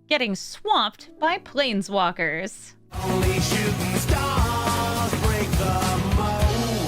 getting swamped by planeswalkers. Only shooting stars break the mold.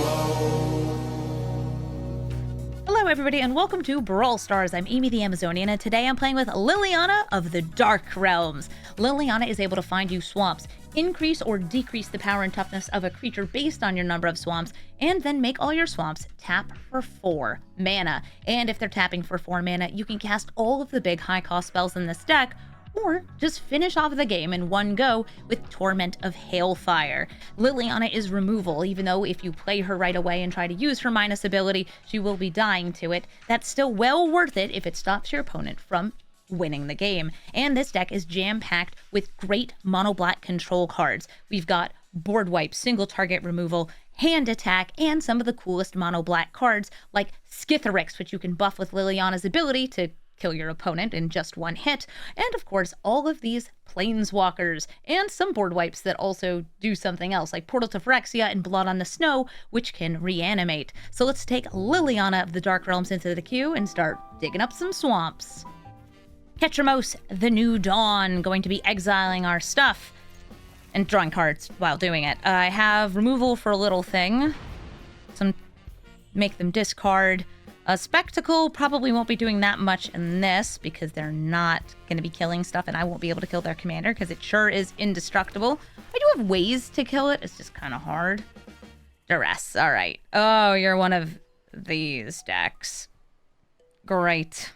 Hello everybody and welcome to Brawl Stars. I'm Amy the Amazonian and today I'm playing with Liliana of the Dark Realms. Liliana is able to find you swamps, increase or decrease the power and toughness of a creature based on your number of swamps, and then make all your swamps tap for 4 mana. And if they're tapping for 4 mana, you can cast all of the big high cost spells in this deck, or just finish off the game in one go with Torment of Hailfire. Liliana is removal, even though if you play her right away and try to use her minus ability, she will be dying to it. That's still well worth it if it stops your opponent from winning the game. And this deck is jam-packed with great mono-black control cards. We've got board wipe, single target removal, hand attack, and some of the coolest mono-black cards like Skithiryx, which you can buff with Liliana's ability to kill your opponent in just one hit, and of course all of these planeswalkers, and some board wipes that also do something else, like Portal to Phyrexia and Blood on the Snow, which can reanimate. So let's take Liliana of the Dark Realms into the queue and start digging up some swamps. Ketramose, the New Dawn, going to be exiling our stuff and drawing cards while doing it. I have removal for a little thing, some make them discard. Spectacle probably won't be doing that much in this because they're not going to be killing stuff and I won't be able to kill their commander because it sure is indestructible. I do have ways to kill it. It's just kind of hard. Duress. All right. Oh, you're one of these decks. Great.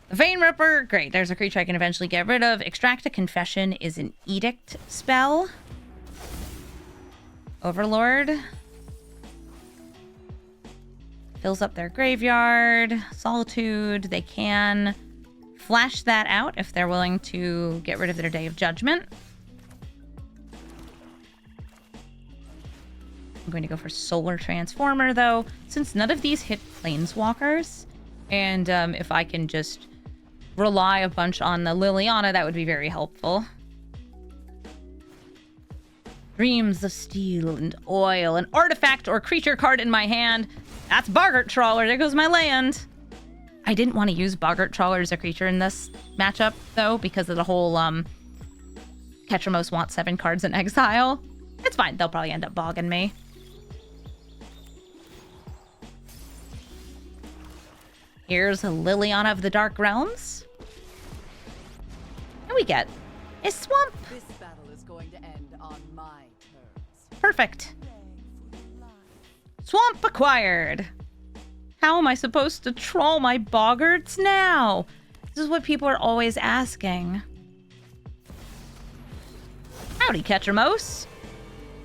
The Vein Ripper. Great. There's a creature I can eventually get rid of. Extract a Confession is an edict spell. Overlord. Fills up their graveyard. Solitude. They can flash that out if they're willing to get rid of their Day of Judgment. I'm going to go for Solar Transformer, though, since none of these hit Planeswalkers. And if I can just rely a bunch on the Liliana, that would be very helpful. Dreams of Steel and Oil. An artifact or creature card in my hand. That's Boggart Trawler. There goes my land. I didn't want to use Boggart Trawler as a creature in this matchup, though, because of the whole Ketramose wants 7 cards in exile. It's fine. They'll probably end up bogging me. Here's Liliana of the Dark Realms. And we get a swamp. This battle is going to end on my terms. Perfect. Swamp acquired. How am I supposed to troll my boggarts now? This is what people are always asking. Howdy, Ketramose.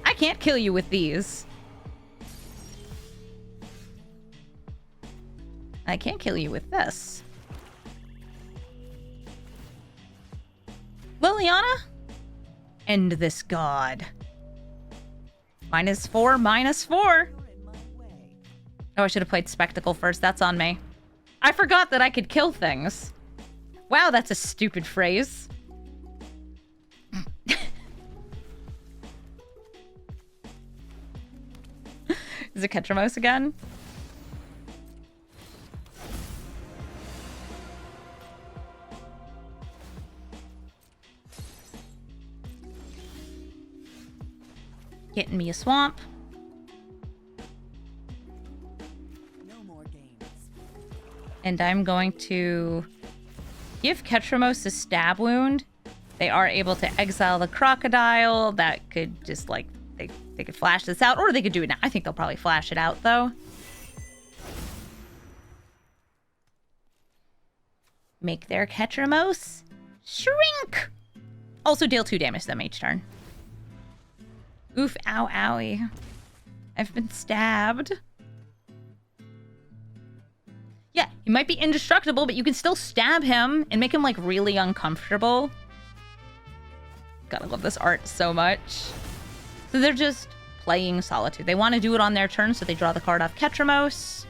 I can't kill you with these. I can't kill you with this. Liliana? End this god. -4, -4. Oh, I should have played Spectacle first. That's on me. I forgot that I could kill things. Wow, that's a stupid phrase. Is it Ketramose again? Getting me a swamp. And I'm going to give Ketramose a stab wound. They are able to exile the crocodile. That could just like, they could flash this out, or they could do it now. I think they'll probably flash it out though. Make their Ketramose shrink. Also deal 2 damage to them each turn. Oof, ow, owie. I've been stabbed. Yeah, he might be indestructible, but you can still stab him and make him, like, really uncomfortable. Gotta love this art so much. So they're just playing Solitude. They want to do it on their turn, so they draw the card off Ketramose.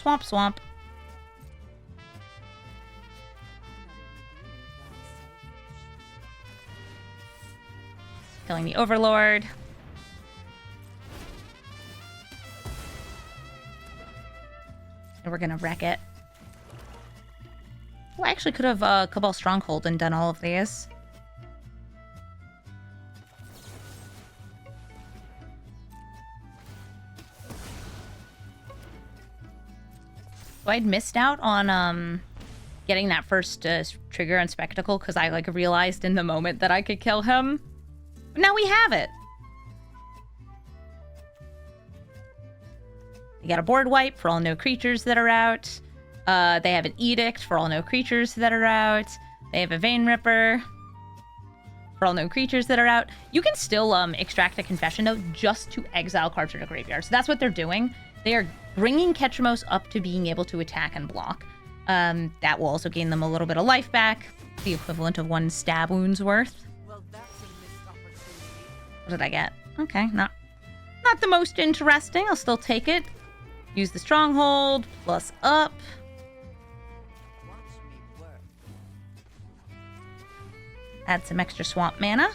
Swamp, swamp. Killing the Overlord. We're gonna wreck it. Oh, I actually could have Cabal Stronghold and done all of these. So I'd missed out on getting that first trigger on Spectacle because I like realized in the moment that I could kill him. But now we have it. You got a board wipe for all no creatures that are out. They have an edict for all no creatures that are out. They have a Vein Ripper for all no creatures that are out. You can still extract a confession note just to exile cards from the graveyard. So that's what they're doing. They are bringing Ketramose up to being able to attack and block. That will also gain them a little bit of life back, the equivalent of 1 stab wounds worth. Well, that's a missed opportunity. What did I get? Okay, not the most interesting. I'll still take it. Use the stronghold, plus up. Watch me work. Add some extra swamp mana.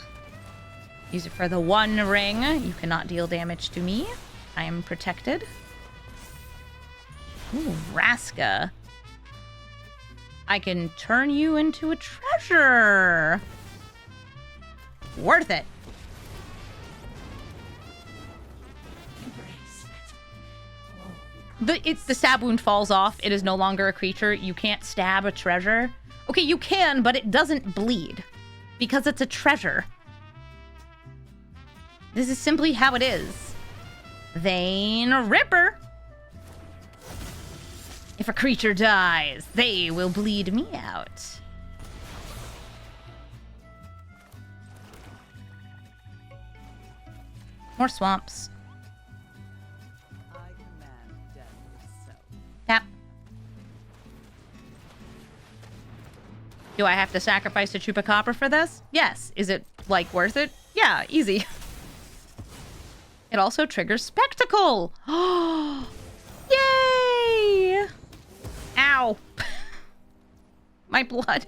Use it for the 1 ring. You cannot deal damage to me. I am protected. Ooh, Raska. I can turn you into a treasure. Worth it. The stab wound falls off. It is no longer a creature. You can't stab a treasure. Okay, you can, but it doesn't bleed. Because it's a treasure. This is simply how it is. Vein Ripper. If a creature dies, they will bleed me out. More swamps. I command death itself. Tap. Do I have to sacrifice a Chupacabra for this? Yes. Is it, like, worth it? Yeah, easy. It also triggers Spectacle. Oh, yay! Ow. My blood.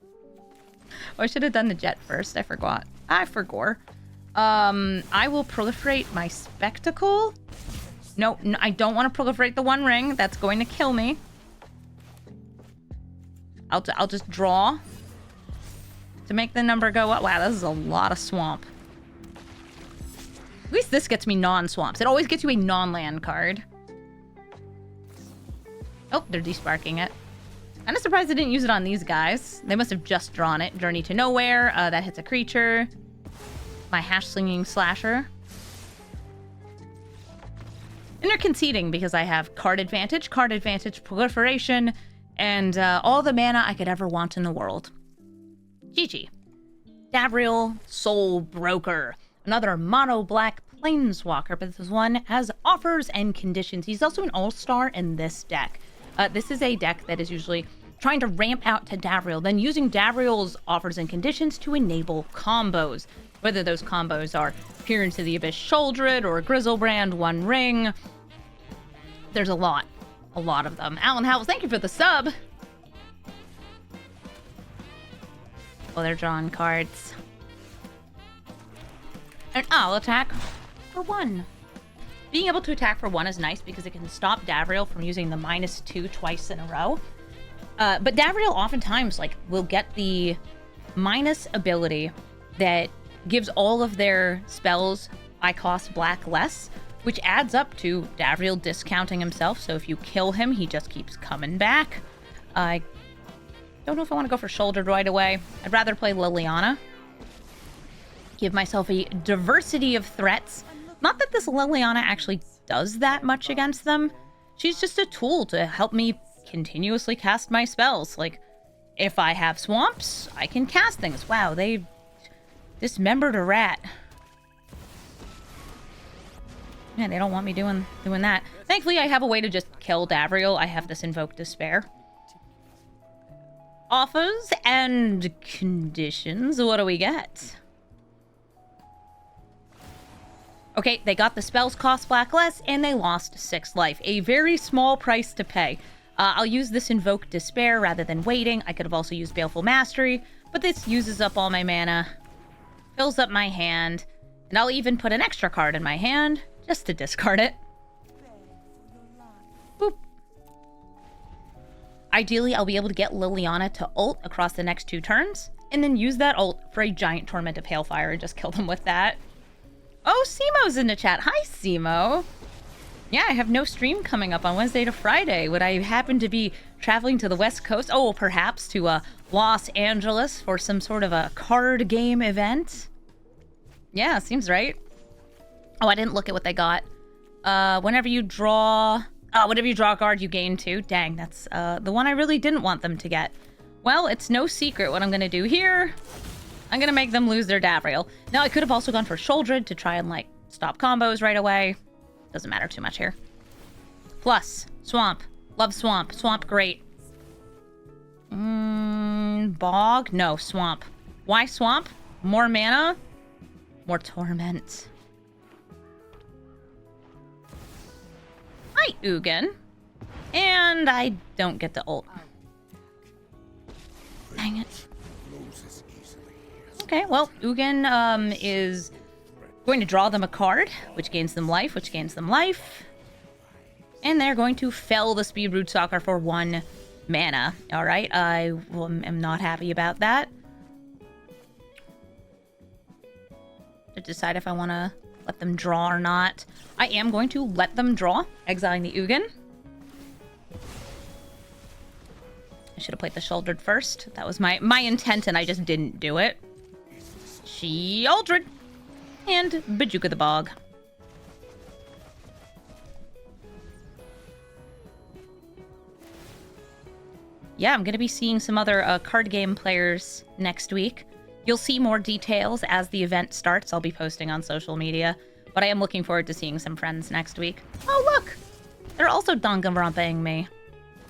Oh, I should have done the jet first. I forgot. I forgot. I will proliferate my Spectacle. No, I don't want to proliferate the 1 ring. That's going to kill me. I'll just draw to make the number go up. Wow, this is a lot of swamp. At least this gets me non-swamps. It always gets you a non-land card. Oh, they're desparking it. I'm just surprised I didn't use it on these guys. They must have just drawn it. Journey to Nowhere. That hits a creature. My hash-slinging slasher. And they're conceding because I have card advantage, proliferation, and all the mana I could ever want in the world. GG. Davriel, Soul Broker. Another mono-black planeswalker, but this one has offers and conditions. He's also an all-star in this deck. This is a deck that is usually trying to ramp out to Davriel, then using Davriel's offers and conditions to enable combos. Whether those combos are Peer into the Abyss Sholdred or Grizzlebrand 1 ring. There's a lot of them. Alan Howells, thank you for the sub. Oh, they're drawing cards. And I'll attack for 1. Being able to attack for 1 is nice because it can stop Davriel from using the -2 twice in a row. But Davriel oftentimes will get the minus ability that gives all of their spells I cost black less, which adds up to Davriel discounting himself. So if you kill him, he just keeps coming back. I don't know if I want to go for Shouldered right away. I'd rather play Liliana. Give myself a diversity of threats. Not that this Liliana actually does that much against them. She's just a tool to help me continuously cast my spells. If I have swamps, I can cast things. Wow, they dismembered a rat. Yeah, they don't want me doing that. Thankfully, I have a way to just kill Davriel. I have this Invoke Despair. Offers and conditions. What do we get? Okay, they got the spells cost black less, and they lost 6 life. A very small price to pay. I'll use this Invoke Despair rather than waiting. I could have also used Baleful Mastery, but this uses up all my mana, fills up my hand, and I'll even put an extra card in my hand just to discard it. Ideally, I'll be able to get Liliana to ult across the next 2 turns, and then use that ult for a giant Torment of Hailfire and just kill them with that. Oh, Simo's in the chat. Hi, Simo. Yeah, I have no stream coming up on Wednesday to Friday. Would I happen to be traveling to the West Coast? Oh, perhaps to Los Angeles for some sort of a card game event? Yeah, seems right. Oh, I didn't look at what they got. Whenever you draw a card, you gain 2. Dang, that's the one I really didn't want them to get. Well, it's no secret what I'm gonna do here. I'm gonna make them lose their Davriel. Now, I could have also gone for Sholdred to try and, like, stop combos right away. Doesn't matter too much here. Plus, Swamp. Love Swamp. Swamp, great. Bog? No, Swamp. Why Swamp? More mana? More Torment. Hi, Ugin. And I don't get the ult. Dang it. Okay, well, Ugin is going to draw them a card, which gains them life, And they're going to fell the Speed Root Stalker for 1 mana. Alright, I am not happy about that. To decide if I want to let them draw or not. I am going to let them draw, exiling the Ugin. I should have played the Shouldered first. That was my intent, and I just didn't do it. Sheoldred. And Bajuka the Bog. Yeah, I'm going to be seeing some other card game players next week. You'll see more details as the event starts. I'll be posting on social media. But I am looking forward to seeing some friends next week. Oh, look! They're also Danganronpaing me.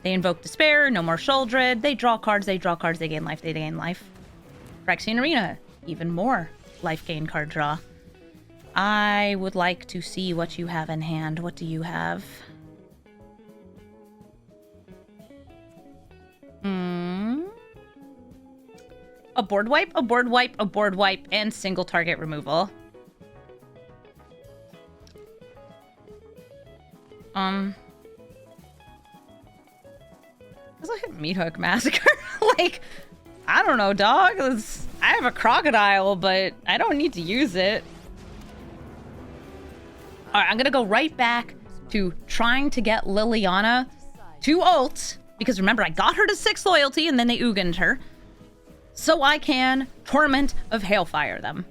They invoke Despair, no more Sholdred. They draw cards, they gain life, they gain life. Phyrexian Arena, even more life gain card draw. I would like to see what you have in hand. What do you have? A board wipe, a board wipe, a board wipe, and single target removal. It's like a Meat Hook Massacre. Like, I don't know, dog. I have a crocodile, but I don't need to use it. Alright, I'm gonna go right back to trying to get Liliana to ult. Because remember, I got her to 6 loyalty and then they Ugin'd her. So I can Torment of Hailfire them.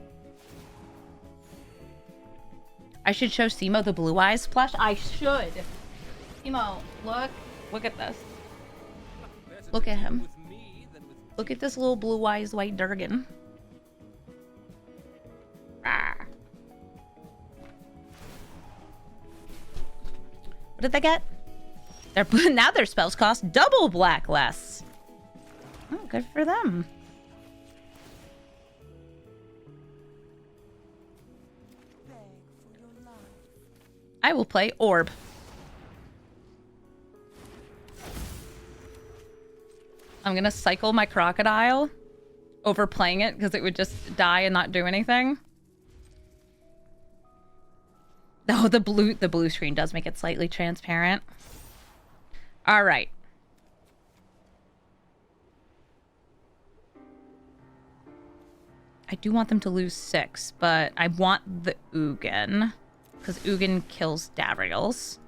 I should show Simo the Blue Eyes plush. I should. Simo, look at this. Look at him. Look at this little Blue Eyes white Durgan. Ah. What did they get? Now their spells cost double black less. Oh, good for them. I will play Orb. I'm gonna cycle my crocodile, overplaying it because it would just die and not do anything. Oh, the blue screen does make it slightly transparent. All right. I do want them to lose 6, but I want the Ugin because Ugin kills Davriels.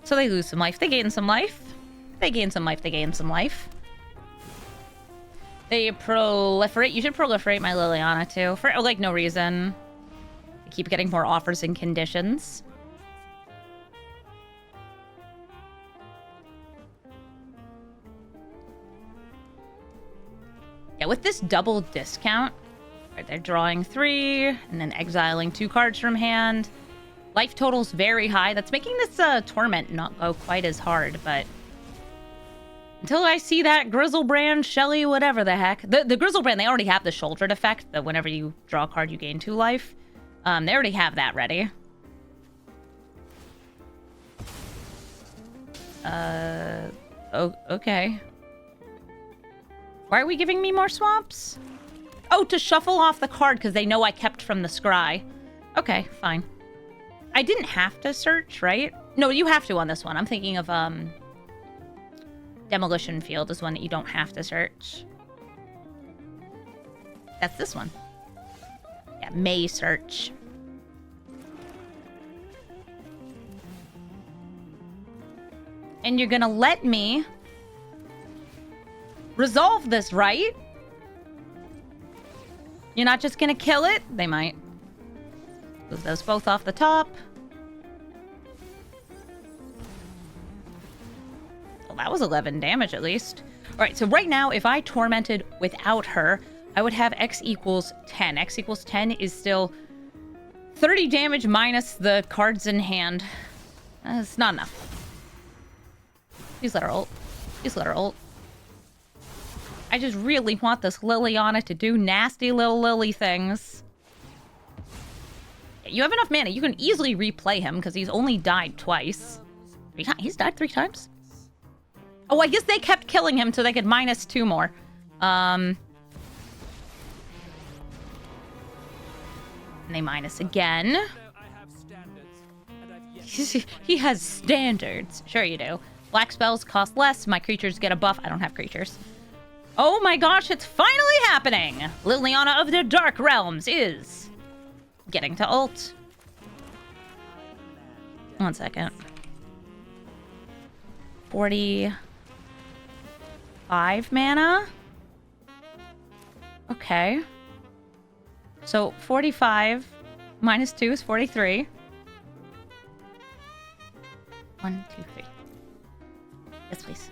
So they lose some life. They gain some life. They gain some life. They gain some life. They proliferate. You should proliferate my Liliana too. For like no reason. I keep getting more offers and conditions. Yeah, with this double discount, right, they're drawing 3 and then exiling 2 cards from hand. Life total's very high. That's making this Torment not go quite as hard, but until I see that Grizzlebrand, Shelly, whatever the heck. The Grizzlebrand, they already have the Shouldered effect, that whenever you draw a card, you gain 2 life. They already have that ready. Oh, okay. Why are we giving me more swamps? Oh, to shuffle off the card because they know I kept from the scry. Okay, fine. I didn't have to search, right? No, you have to on this one. I'm thinking of Demolition Field is one that you don't have to search. That's this one. Yeah, may search. And you're gonna let me resolve this, right? You're not just gonna kill it? They might. Move those both off the top. Well, that was 11 damage at least. All right, so right now, if I tormented without her, I would have X equals 10. X equals 10 is still 30 damage minus the cards in hand. It's not enough. Please let her ult. Please let her ult. I just really want this Liliana to do nasty little Lily things. You have enough mana. You can easily replay him because he's only died twice. He's died 3 times? Oh, I guess they kept killing him so they could -2 more. And they minus again. He has standards. Sure you do. Black spells cost less. My creatures get a buff. I don't have creatures. Oh my gosh, it's finally happening! Liliana of the Dark Realms is getting to ult. 1 second. 45 mana? Okay. So 45 -2 is 43. 1, 2, 3. Yes, please.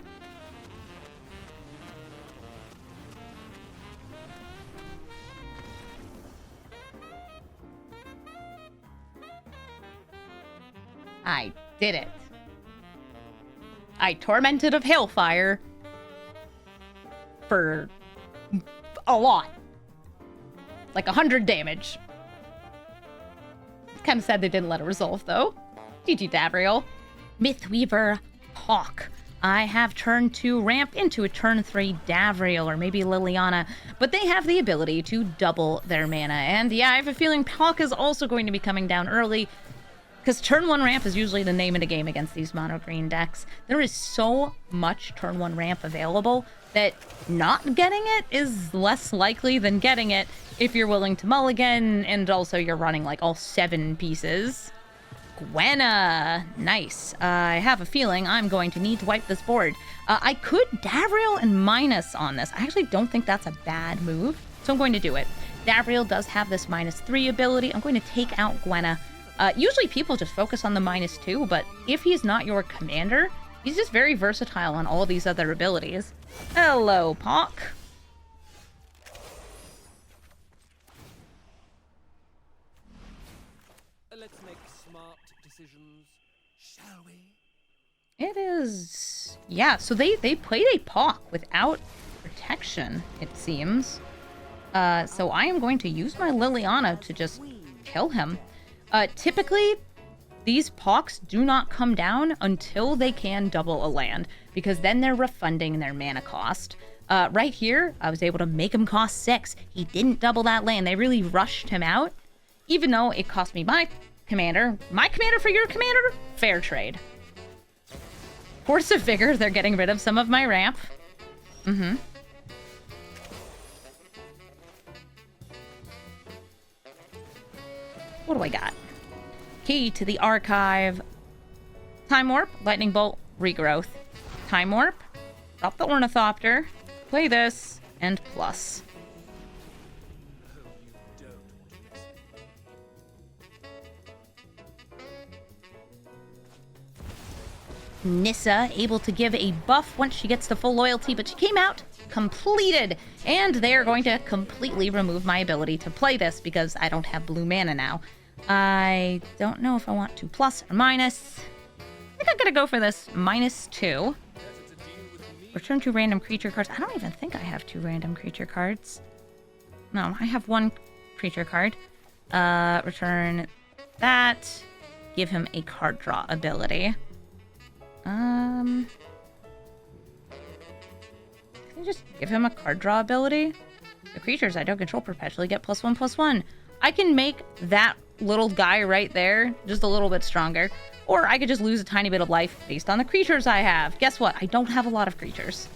I did it. I Tormented of Hailfire for a lot. Like 100 damage. It's kind of sad they didn't let it resolve, though. GG Davriel. Mythweaver Poq. I have turn 2 ramp into a turn 3 Davriel or maybe Liliana, but they have the ability to double their mana. And yeah, I have a feeling Poq is also going to be coming down early, because turn 1 ramp is usually the name of the game against these mono green decks. There is so much turn 1 ramp available that not getting it is less likely than getting it if you're willing to mulligan and also you're running like all 7 pieces. Gwenna. Nice. I have a feeling I'm going to need to wipe this board. I could Davriel and minus on this. I actually don't think that's a bad move, so I'm going to do it. Davriel does have this -3 ability. I'm going to take out Gwenna. Usually people just focus on the -2, but if he's not your commander, he's just very versatile on all these other abilities. Hello, Poq. Let's make smart decisions, shall we? It is... Yeah, so they played a Poq without protection, it seems. So I am going to use my Liliana to just kill him. Typically, these Poqs do not come down until they can double a land, because then they're refunding their mana cost. Right here, I was able to make him cost 6. He didn't double that land. They really rushed him out, even though it cost me my commander. My commander for your commander? Fair trade. Force of Vigor, they're getting rid of some of my ramp. What do I got? Key to the Archive. Time Warp, Lightning Bolt, Regrowth. Time Warp, drop the Ornithopter, play this, and plus. Nissa, able to give a buff once she gets to full loyalty, but she came out completed, and they are going to completely remove my ability to play this because I don't have blue mana now. I don't know if I want to plus or minus. I think I'm gonna go for this -2. Return 2 random creature cards. I don't even think I have 2 random creature cards. No, I have 1 creature card. Return that. Give him a card draw ability. I just give him a card draw ability. The creatures I don't control perpetually get +1/+1. I can make that little guy right there just a little bit stronger. Or I could just lose a tiny bit of life based on the creatures I have. Guess what? I don't have a lot of creatures.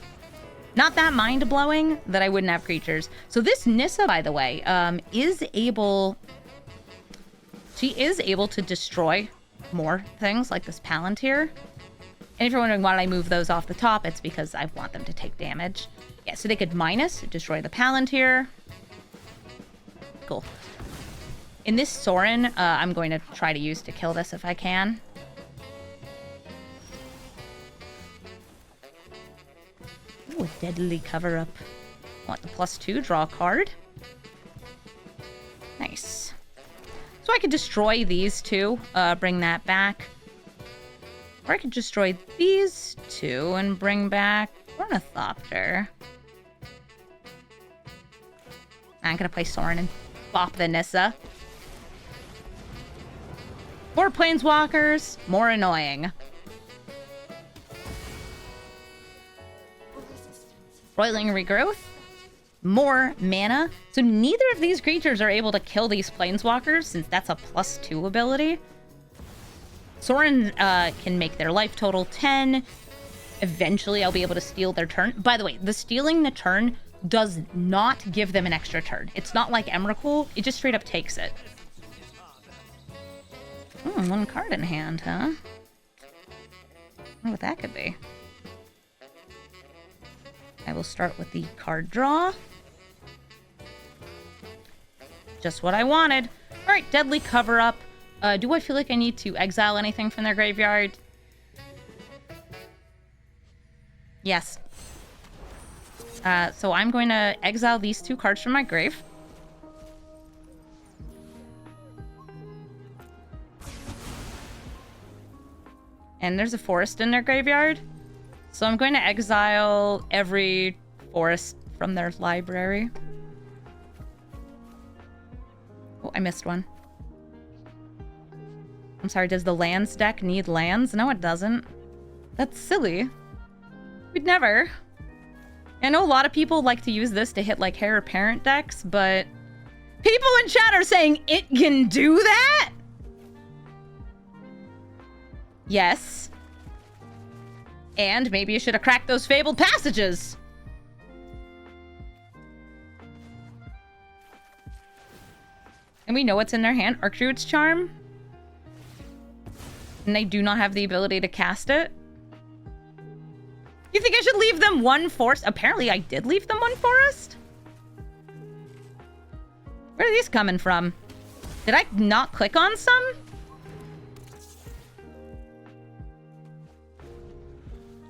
Not that mind-blowing that I wouldn't have creatures. So this Nissa, by the way, is able... She is able to destroy more things like this Palantir. And if you're wondering why did I move those off the top, it's because I want them to take damage. Yeah, so they could minus, destroy the Palantir. Cool. In this Sorin, I'm going to try to use to kill this if I can. Ooh, a deadly cover-up. Want the +2, draw a card. Nice. So I could destroy these two, bring that back. Or I could destroy these two and bring back Ornithopter. I'm gonna play Sorin and bop the Nissa. More Planeswalkers, more annoying. Roiling Regrowth, more mana. So neither of these creatures are able to kill these Planeswalkers since that's a +2 ability. Sorin can make their life total 10. Eventually, I'll be able to steal their turn. By the way, the stealing the turn does not give them an extra turn. It's not like Emrakul. It just straight up takes it. One card in hand, huh? I wonder what that could be. I will start with the card draw. Just what I wanted. All right, Deadly Cover-Up. Do I feel like I need to exile anything from their graveyard? Yes. So I'm going to exile these two cards from my grave. And there's a forest in their graveyard. So I'm going to exile every forest from their library. Oh, I missed one. I'm sorry, does the lands deck need lands? No, it doesn't. That's silly. We'd never. I know a lot of people like to use this to hit like Heir Apparent decks, but people in chat are saying it can do that? Yes. And maybe you should have cracked those fabled passages. And we know what's in their hand. Archdruid's Charm. And they do not have the ability to cast it. You think I should leave them one forest? Apparently I did leave them one forest. Where are these coming from? Did I not click on some?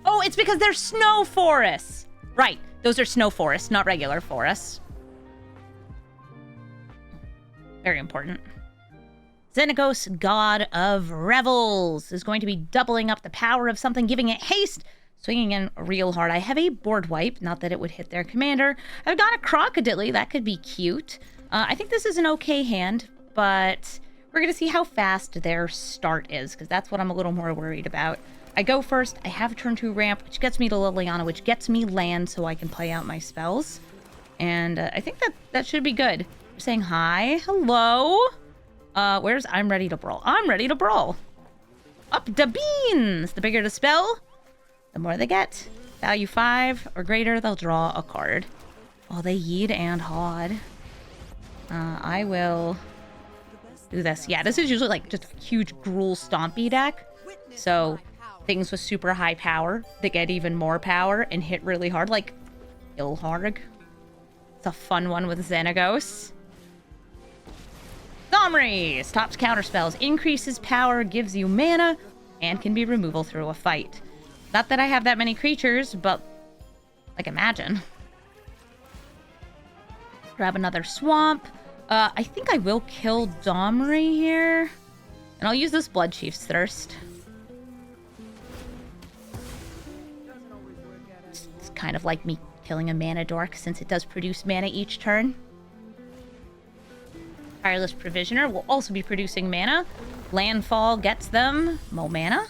Oh, it's because they're snow forests. Right, those are snow forests, not regular forests. Very important. Xenagos, God of Revels, is going to be doubling up the power of something, giving it haste, swinging in real hard. I have a board wipe, not that it would hit their commander. I've got a Crocodile, that could be cute. I think this is an okay hand, but we're going to see how fast their start is, because that's what I'm a little more worried about. I go first, I have a turn 2 ramp, which gets me to Liliana, which gets me land so I can play out my spells. And I think that should be good. You're saying hi, hello. Where's I'm ready to brawl? I'm ready to brawl. Up the beans! The bigger the spell, the more they get. Value 5 or greater, they'll draw a card. Oh, they yeet and hod. I will do this. Yeah, this is usually like just a huge Gruul Stompy deck. So things with super high power that get even more power and hit really hard, like Ilharg. It's a fun one with Xenagos. Domri! Stops counter spells, increases power, gives you mana, and can be removal through a fight. Not that I have that many creatures, but like imagine. Grab another swamp. I think I will kill Domri here. And I'll use this Blood Chief's Thirst. It's kind of like me killing a mana dork since it does produce mana each turn. Tireless Provisioner will also be producing mana. Landfall gets them more mana.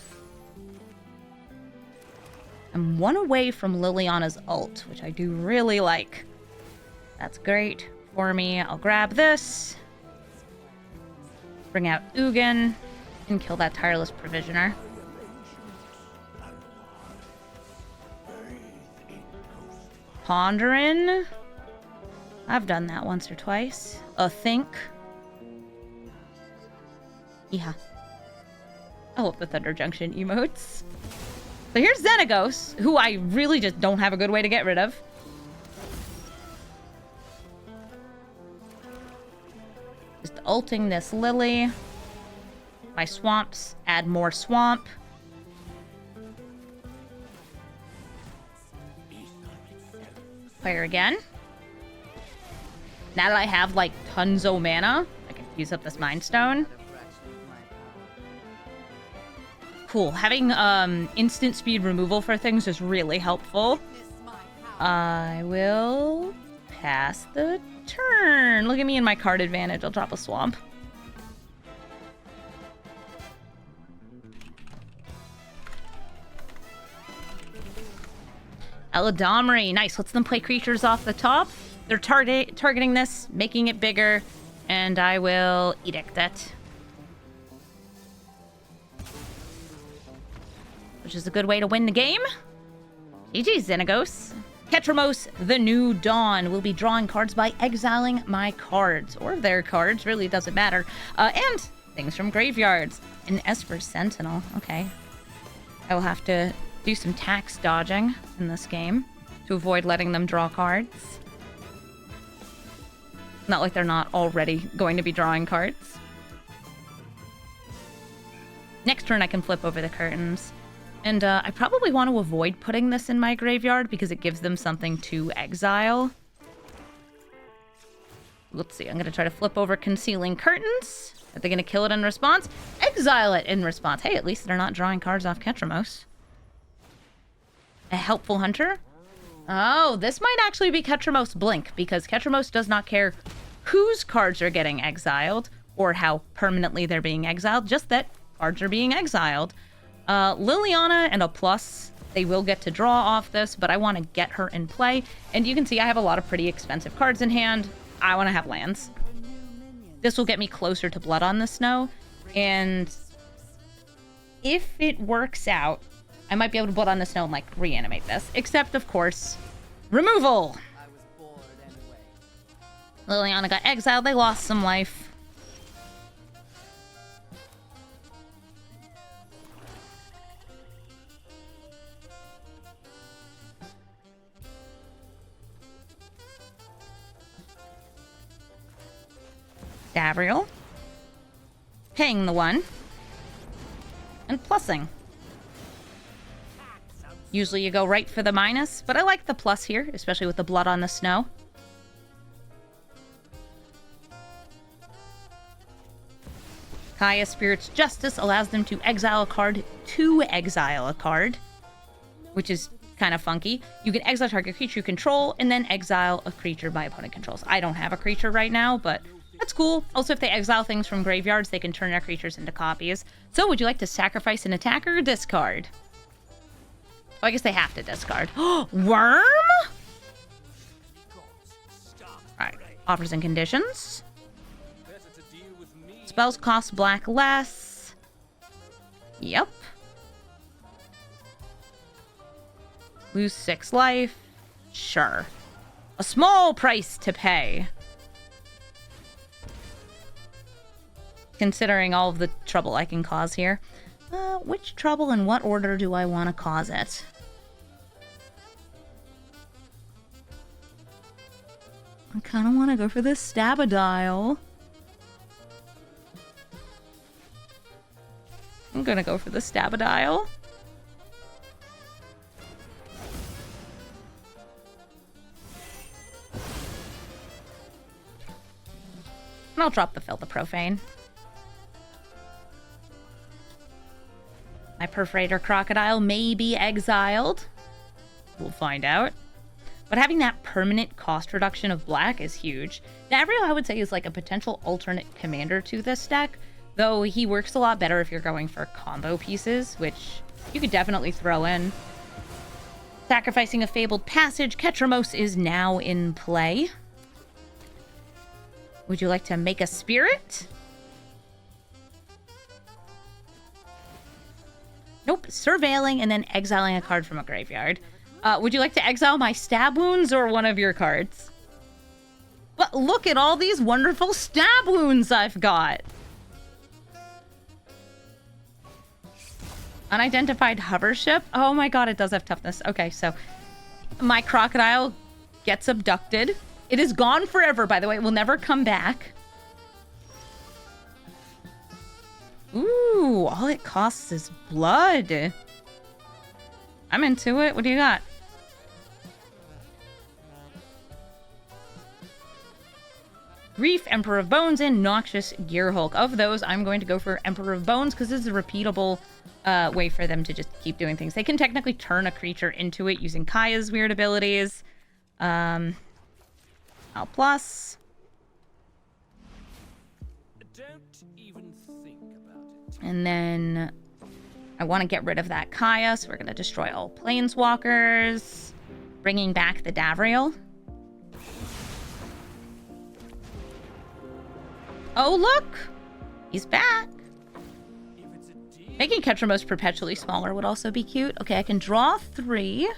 I'm one away from Liliana's ult, which I do really like. That's great for me. I'll grab this. Bring out Ugin and kill that Tireless Provisioner. Pondering. I've done that once or twice. Think. Yeah. I love the Thunder Junction emotes. So here's Xenagos, who I really just don't have a good way to get rid of. Just ulting this Lily. My swamps add more swamp. Fire again. Now that I have like tons of mana, I can use up this Mind Stone. Cool. Having instant speed removal for things is really helpful. I will pass the turn. Look at me and my card advantage. I'll drop a swamp. Eladamri. Nice. Lets them play creatures off the top. They're targeting this, making it bigger, and I will edict it. Which is a good way to win the game. GG, Xenagos. Ketramose, the New Dawn, will be drawing cards by exiling my cards, or their cards, really doesn't matter. And things from graveyards. An Esper Sentinel, okay. I will have to do some tax dodging in this game to avoid letting them draw cards. Not like they're not already going to be drawing cards. Next turn I can flip over the curtains. And I probably want to avoid putting this in my graveyard because it gives them something to exile. Let's see, I'm going to try to flip over Concealing Curtains. Are they going to kill it in response? Exile it in response. Hey, at least they're not drawing cards off Ketramose. A Helpful Hunter. Oh, this might actually be Ketramose Blink because Ketramose does not care whose cards are getting exiled or how permanently they're being exiled, just that cards are being exiled. Liliana and a plus, they will get to draw off this, but I want to get her in play. And you can see I have a lot of pretty expensive cards in hand. I want to have lands. This will get me closer to Blood on the Snow. And if it works out, I might be able to Blood on the Snow and, like, reanimate this. Except, of course, removal. Liliana got exiled. They lost some life. Davriel. Paying the 1. And plussing. Usually you go right for the minus, but I like the plus here, especially with the Blood on the Snow. Kaya Spirit's Justice allows them to exile a card to exile a card, which is kind of funky. You can exile target creature you control and then exile a creature my opponent controls. I don't have a creature right now, but that's cool. Also, if they exile things from graveyards, they can turn their creatures into copies. So, would you like to sacrifice an attacker or discard? Oh, I guess they have to discard. Worm? Alright, offers and conditions. Spells cost black less. Yep. Lose 6 life. Sure. A small price to pay. Considering all of the trouble I can cause here. Which trouble and what order do I want to cause it? I kind of want to go for this Stabadile. I'm gonna go for the Stabadile. And I'll drop the Fill the Profane. My Perforator Crocodile may be exiled. We'll find out. But having that permanent cost reduction of black is huge. Davriel, I would say, is like a potential alternate commander to this deck, though he works a lot better if you're going for combo pieces, which you could definitely throw in. Sacrificing a Fabled Passage, Ketramose is now in play. Would you like to make a spirit? Nope. Surveilling and then exiling a card from a graveyard. Would you like to exile my stab wounds or one of your cards? But look at all these wonderful stab wounds I've got. Unidentified hover ship. Oh my god, it does have toughness. Okay, so my crocodile gets abducted. It is gone forever, by the way. It will never come back. Ooh, all it costs is blood. I'm into it. What do you got? Grief, Emperor of Bones, and Noxious Gearhulk. Of those, I'm going to go for Emperor of Bones because this is a repeatable way for them to just keep doing things. They can technically turn a creature into it using Kaya's weird abilities. L+. Don't even think about it. And then I want to get rid of that Kaya, so we're going to destroy all Planeswalkers. Bringing back the Davriel. Oh, look! He's back! Making Ketramose perpetually smaller would also be cute. Okay, I can draw 3.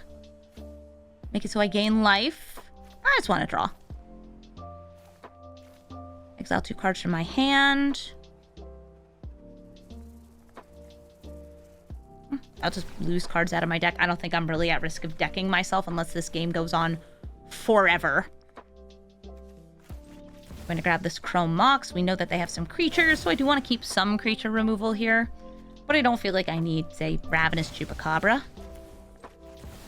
Make it so I gain life. I just want to draw. Exile 2 cards from my hand. I'll just lose cards out of my deck. I don't think I'm really at risk of decking myself unless this game goes on forever. I'm going to grab this Chrome Mox. We know that they have some creatures, so I do want to keep some creature removal here. But I don't feel like I need, say, Ravenous Chupacabra.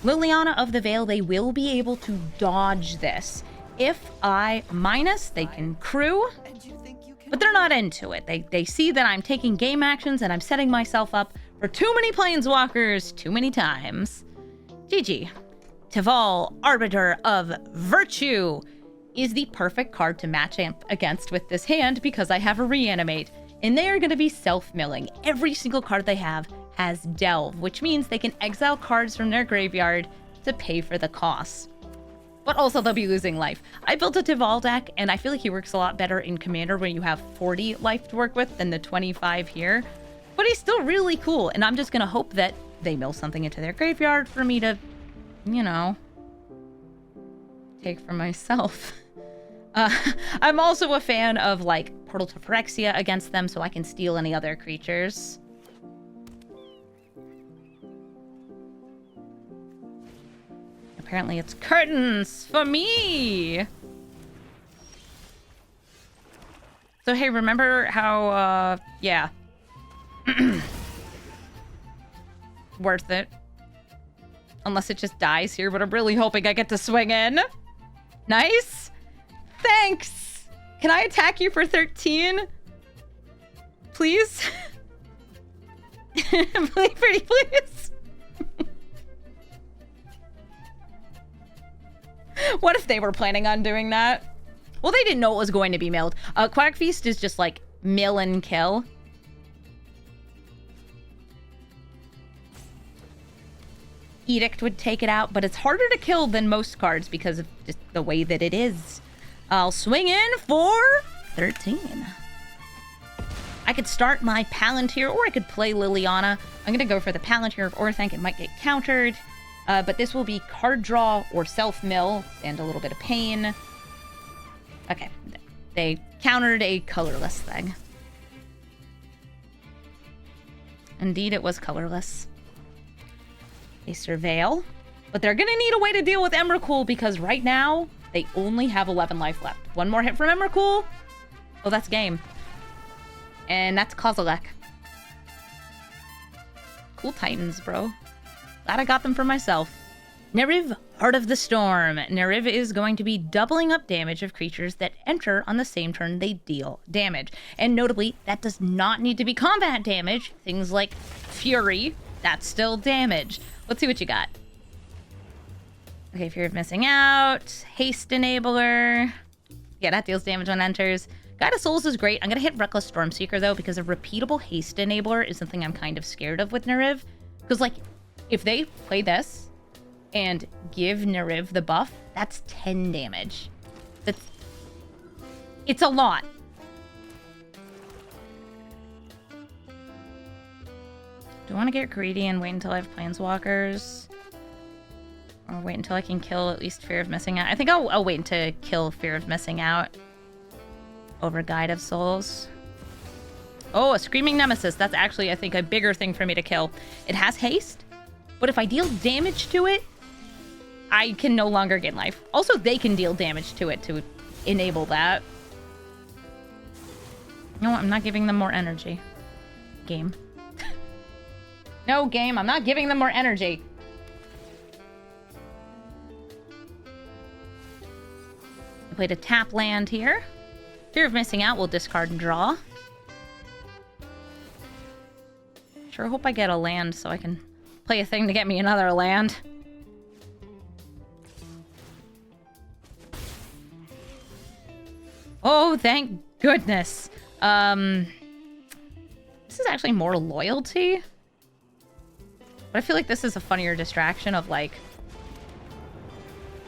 Liliana of the Veil, they will be able to dodge this. If I minus, they can crew, but they're not into it. They see that I'm taking game actions and I'm setting myself up for too many Planeswalkers too many times. GG. Teval, Arbiter of Virtue, is the perfect card to match against with this hand because I have a Reanimate. And they are going to be self-milling. Every single card they have has Delve, which means they can exile cards from their graveyard to pay for the costs. But also they'll be losing life. I built a Teval deck, and I feel like he works a lot better in Commander when you have 40 life to work with than the 25 here. But he's still really cool, and I'm just going to hope that they mill something into their graveyard for me to, you know, take for myself. I'm also a fan of, like, Portal to Phyrexia against them so I can steal any other creatures. Apparently it's curtains for me! So, hey, remember how, yeah. Worth it. Unless it just dies here, but I'm really hoping I get to swing in. Nice! Thanks! Can I attack you for 13? Please? Pretty please? What if they were planning on doing that? Well, they didn't know it was going to be milled. Quack Feast is just like mill and kill. Edict would take it out, but it's harder to kill than most cards because of just the way that it is. I'll swing in for 13. I could start my Palantir, or I could play Liliana. I'm going to go for the Palantir of Orthanc. It might get countered, but this will be card draw or self-mill, and a little bit of pain. Okay, they countered a colorless thing. Indeed, it was colorless. They surveil, but they're going to need a way to deal with Emrakul because right now, they only have 11 life left. One more hit from Emrakul. Oh, that's game. And that's Kozilek. Cool Titans, bro. Glad I got them for myself. Neriv, Heart of the Storm. Neriv is going to be doubling up damage of creatures that enter on the same turn they deal damage. And notably, that does not need to be combat damage. Things like Fury, that's still damage. Let's see what you got. Okay, Fear of Missing Out. Haste Enabler. Yeah, that deals damage when enters. Guide of Souls is great. I'm going to hit Reckless Stormseeker, though, because a repeatable Haste Enabler is something I'm kind of scared of with Neriv. Because, like, if they play this, and give Neriv the buff, that's 10 damage. It's a lot. Do I want to get greedy and wait until I have Planeswalkers? Or wait until I can kill at least Fear of Missing Out? I think I'll wait to kill Fear of Missing Out over Guide of Souls. Oh, a Screaming Nemesis. That's actually, I think, a bigger thing for me to kill. It has haste, but if I deal damage to it, I can no longer gain life. Also, they can deal damage to it to enable that. No, I'm not giving them more energy. Game. No, game, I'm not giving them more energy. I played a tap land here. Fear of Missing Out will discard and draw. Sure hope I get a land so I can play a thing to get me another land. Oh, thank goodness. This is actually more loyalty. But I feel like this is a funnier distraction of like,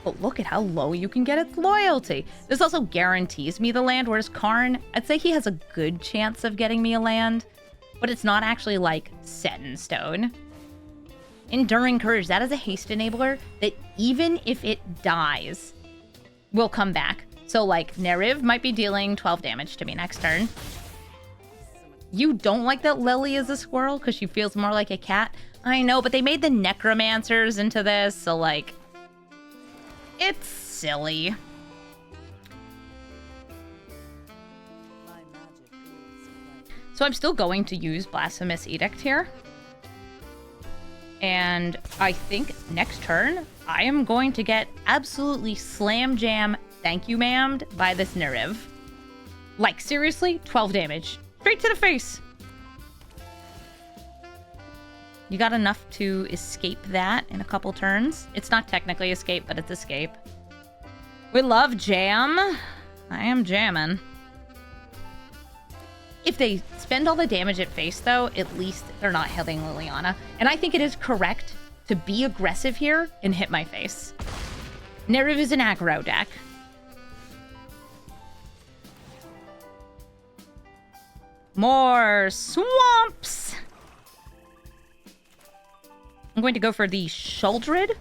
but look at how low you can get its loyalty. This also guarantees me the land, whereas Karn, I'd say he has a good chance of getting me a land, but it's not actually like set in stone. Enduring Courage, that is a haste enabler that even if it dies, will come back. So like Neriv might be dealing 12 damage to me next turn. You don't like that Lily is a squirrel because she feels more like a cat? I know, but they made the necromancers into this, so like, it's silly. So I'm still going to use Blasphemous Edict here. And I think next turn, I am going to get absolutely slam jam thank you ma'am'd by this Neriv. Like, seriously? 12 damage. Straight to the face. You got enough to escape that in a couple turns. It's not technically escape, but it's escape. We love jam. I am jamming. If they spend all the damage at face, though, at least they're not hitting Liliana. And I think it is correct to be aggressive here and hit my face. Neriv is an aggro deck. More swamps! I'm going to go for the Shuldred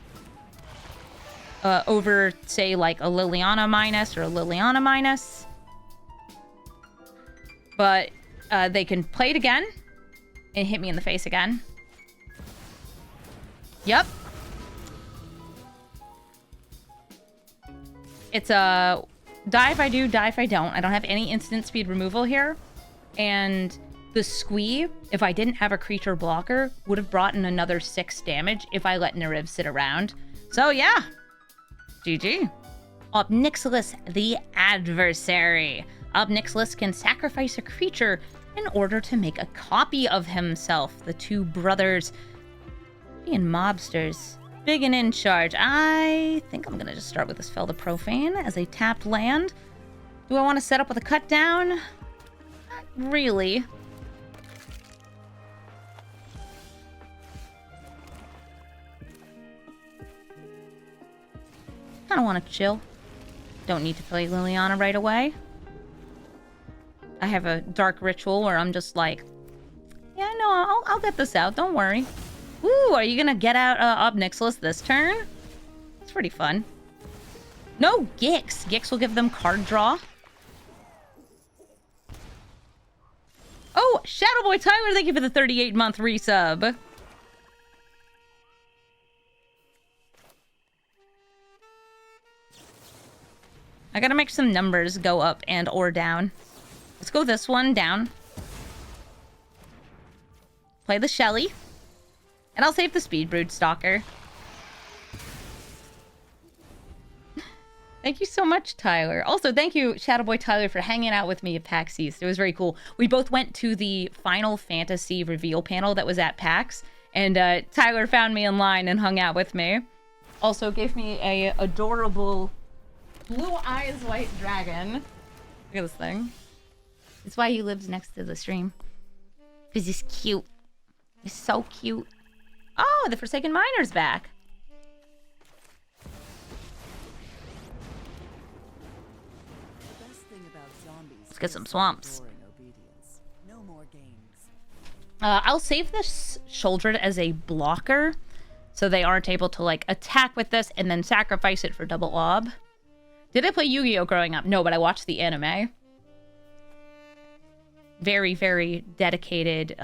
over, say, like a Liliana minus or a Liliana minus. But they can play it again and hit me in the face again. Yep. It's a die if I do, die if I don't. I don't have any instant speed removal here. And the Squee, if I didn't have a creature blocker, would have brought in another 6 damage if I let Neriv sit around. So yeah, GG. Up Nixilis, the Adversary. Up Nixilis can sacrifice a creature in order to make a copy of himself. The two brothers being mobsters. Big and in charge. I think I'm going to just start with this Fel the Profane as a tapped land. Do I want to set up with a cut down? Not really. I don't want to chill. Don't need to play Liliana right away. I have a dark ritual where I'm just like, yeah, no, I'll get this out. Don't worry. Ooh, are you gonna get out Ob Nixilis this turn? It's pretty fun. No, Gix. Gix will give them card draw. Oh, Shadowboy Tyler, thank you for the 38-month resub. I gotta make some numbers go up and or down. Let's go this one down. Play the Shelly. And I'll save the Speed Brood Stalker. Thank you so much, Tyler. Also, thank you, Shadowboy Tyler, for hanging out with me at PAX East. It was very cool. We both went to the Final Fantasy reveal panel that was at PAX. And Tyler found me in line and hung out with me. Also gave me a adorable blue eyes white dragon. Look at this thing. It's why he lives next to the stream. Because he's cute. He's so cute. Oh, the Forsaken Miner's back. Let's get some swamps. Boring obedience. No more games. I'll save this Shouldered as a blocker, so they aren't able to, like, attack with this and then sacrifice it for double ob. Did I play Yu-Gi-Oh! Growing up? No, but I watched the anime. Very, very dedicated,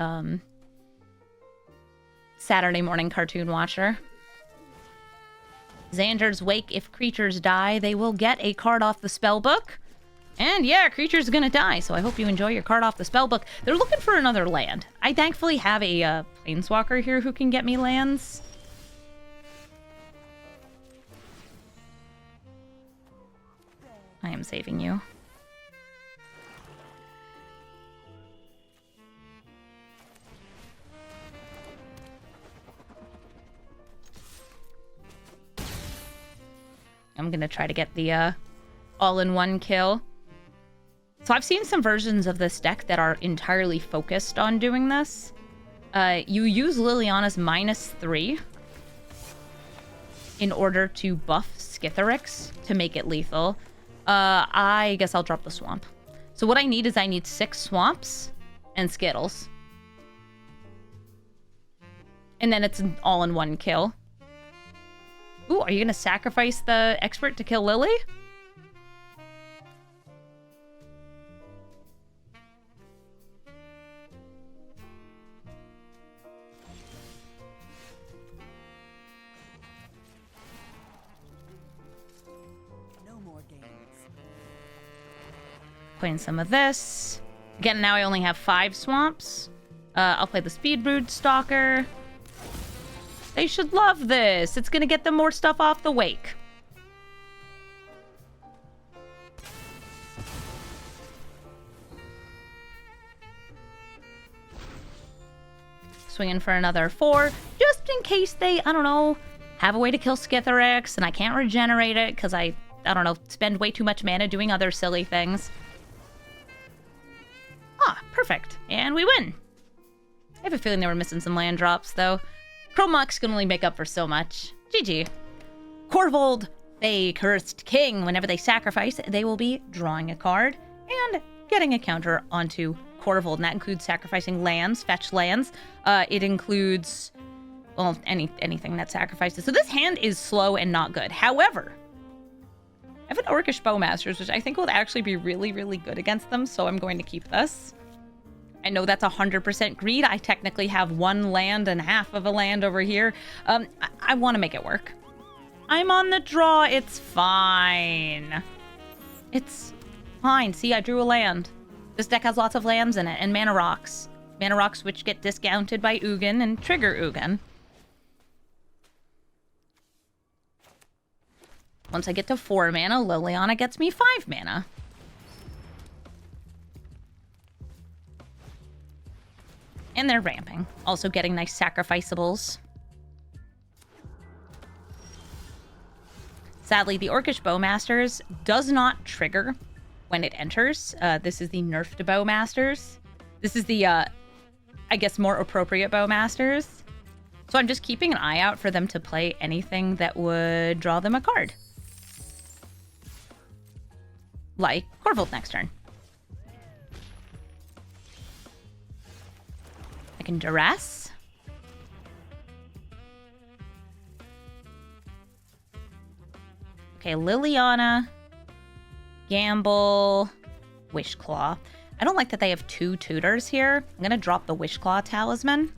Saturday morning cartoon watcher. Xander's Wake. If creatures die, they will get a card off the spellbook. And yeah, creature's gonna die, so I hope you enjoy your card off the spellbook. They're looking for another land. I thankfully have a Planeswalker here who can get me lands. I am saving you. I'm gonna try to get the all-in-one kill. So I've seen some versions of this deck that are entirely focused on doing this. You use Liliana's -3 in order to buff Skithiryx to make it lethal. I guess I'll drop the swamp. So what I need is 6 swamps and Skittles. And then it's an all-in-one kill. Ooh, are you gonna sacrifice the expert to kill Lily? No more games. Playing some of this. Again, now I only have 5 swamps. I'll play the Speed Brood Stalker. They should love this. It's gonna get them more stuff off the wake. Swinging for another 4, just in case they, I don't know, have a way to kill Skithiryx and I can't regenerate it because I don't know, spend way too much mana doing other silly things. Ah, perfect. And we win. I have a feeling they were missing some land drops, though. Chromux can only make up for so much. GG. Korvold, Fae-Cursed King. Whenever they sacrifice, they will be drawing a card and getting a counter onto Korvold. And that includes sacrificing lands, fetch lands. It includes, well, anything that sacrifices. So this hand is slow and not good. However, I have an Orcish Bowmasters, which I think will actually be really, really good against them. So I'm going to keep this. I know that's 100% greed. I technically have 1 land and half of a land over here. I want to make it work. I'm on the draw. It's fine. It's fine. See, I drew a land. This deck has lots of lands in it and mana rocks. Mana rocks which get discounted by Ugin and trigger Ugin. Once I get to 4 mana, Liliana gets me 5 mana. And they're ramping. Also getting nice sacrificables. Sadly, the Orcish Bowmasters does not trigger when it enters. This is the nerfed Bowmasters. This is the, I guess, more appropriate Bowmasters. So I'm just keeping an eye out for them to play anything that would draw them a card. Like Korvold next turn. I can duress. Okay, Liliana, Gamble, Wishclaw. I don't like that they have 2 tutors here. I'm gonna drop the Wishclaw Talisman.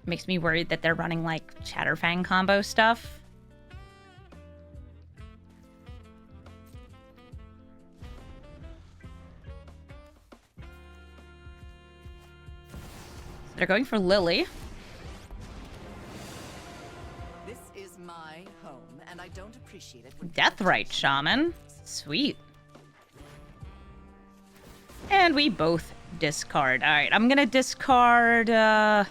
Makes me worried that they're running like Chatterfang combo stuff. They're going for Lily. This is my home, and I don't appreciate it. Deathrite Shaman. Sweet. And we both discard. All right, I'm gonna discard. I'm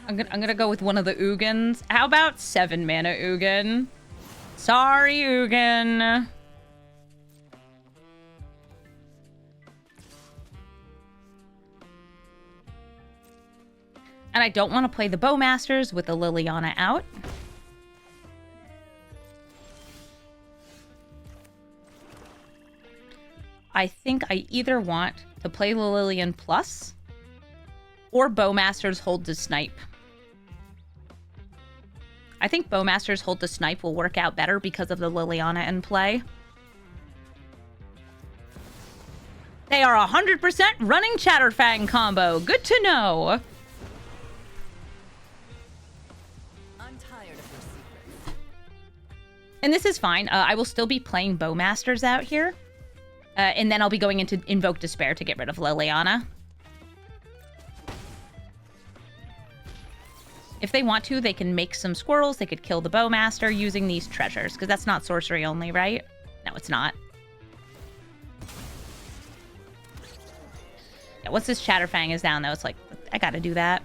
gonna go with one of the Ugins. How about 7 mana Ugin? Sorry, Ugin. And I don't want to play the Bowmasters with the Liliana out. I think I either want to play the Lillian Plus or Bowmaster's Hold to Snipe. I think Bowmaster's Hold to Snipe will work out better because of the Liliana in play. They are 100% running Chatterfang combo. Good to know. I'm tired of your secrets. And this is fine. I will still be playing Bowmasters out here. And then I'll be going into Invoke Despair to get rid of Liliana. If they want to, they can make some squirrels. They could kill the Bowmaster using these treasures. Because that's not sorcery only, right? No, it's not. Yeah, once this Chatterfang is down, though, it's like, I gotta do that.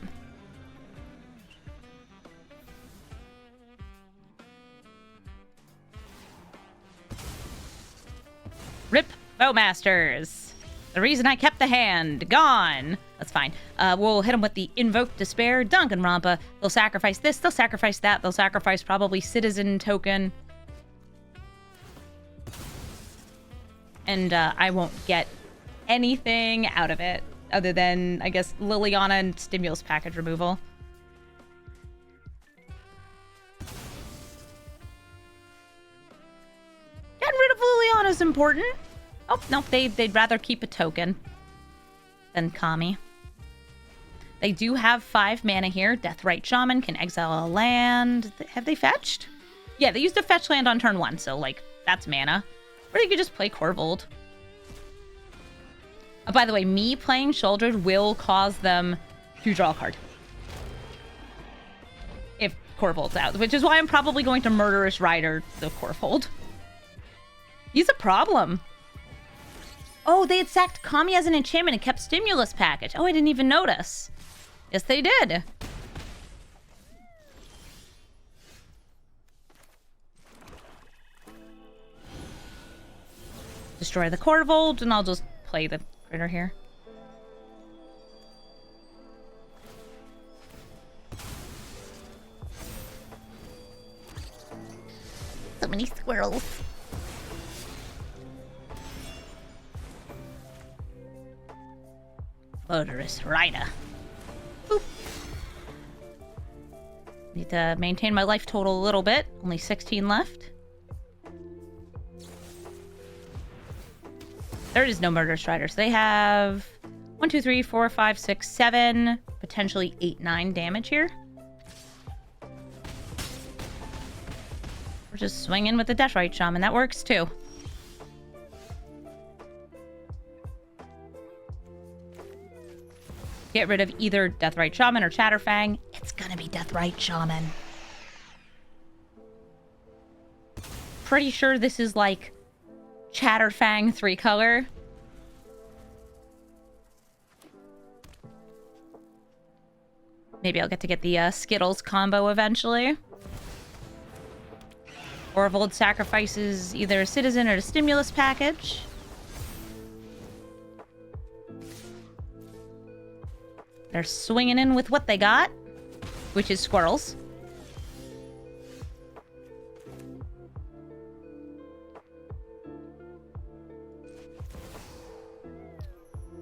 Rip Bowmasters. The reason I kept the hand. Gone. That's fine. We'll hit them with the Invoke Despair. Danganronpa. They'll sacrifice this. They'll sacrifice that. They'll sacrifice probably Citizen Token. And I won't get anything out of it other than, I guess, Liliana and Stimulus Package removal. Getting rid of Liliana is important. Oh, no, they'd rather keep a token than Kami. They do have 5 mana here. Deathrite Shaman can exile a land. Have they fetched? Yeah, they used a fetch land on turn 1, so, like, that's mana. Or they could just play Korvold. By the way, me playing Shouldered will cause them to draw a card. If Korvold's out, which is why I'm probably going to Murderous Rider the Korvold. He's a problem. Oh, they had sacked Kami as an enchantment and kept Stimulus Package. Oh, I didn't even notice. Yes, they did. Destroy the Korvold, and I'll just play the critter here. So many squirrels. Murderous Rider. Boop. Need to maintain my life total a little bit. Only 16 left. There is no Murderous Riders. They have 1, 2, 3, 4, 5, 6, 7, potentially 8, 9 damage here. We're just swinging with the Deathrite Shaman. That works too. Get rid of either Deathrite Shaman or Chatterfang. It's gonna be Deathrite Shaman. Pretty sure this is like Chatterfang 3-color. Maybe I'll get to get the Skittles combo eventually. Korvold sacrifices either a Citizen or a Stimulus Package. They're swinging in with what they got, which is squirrels.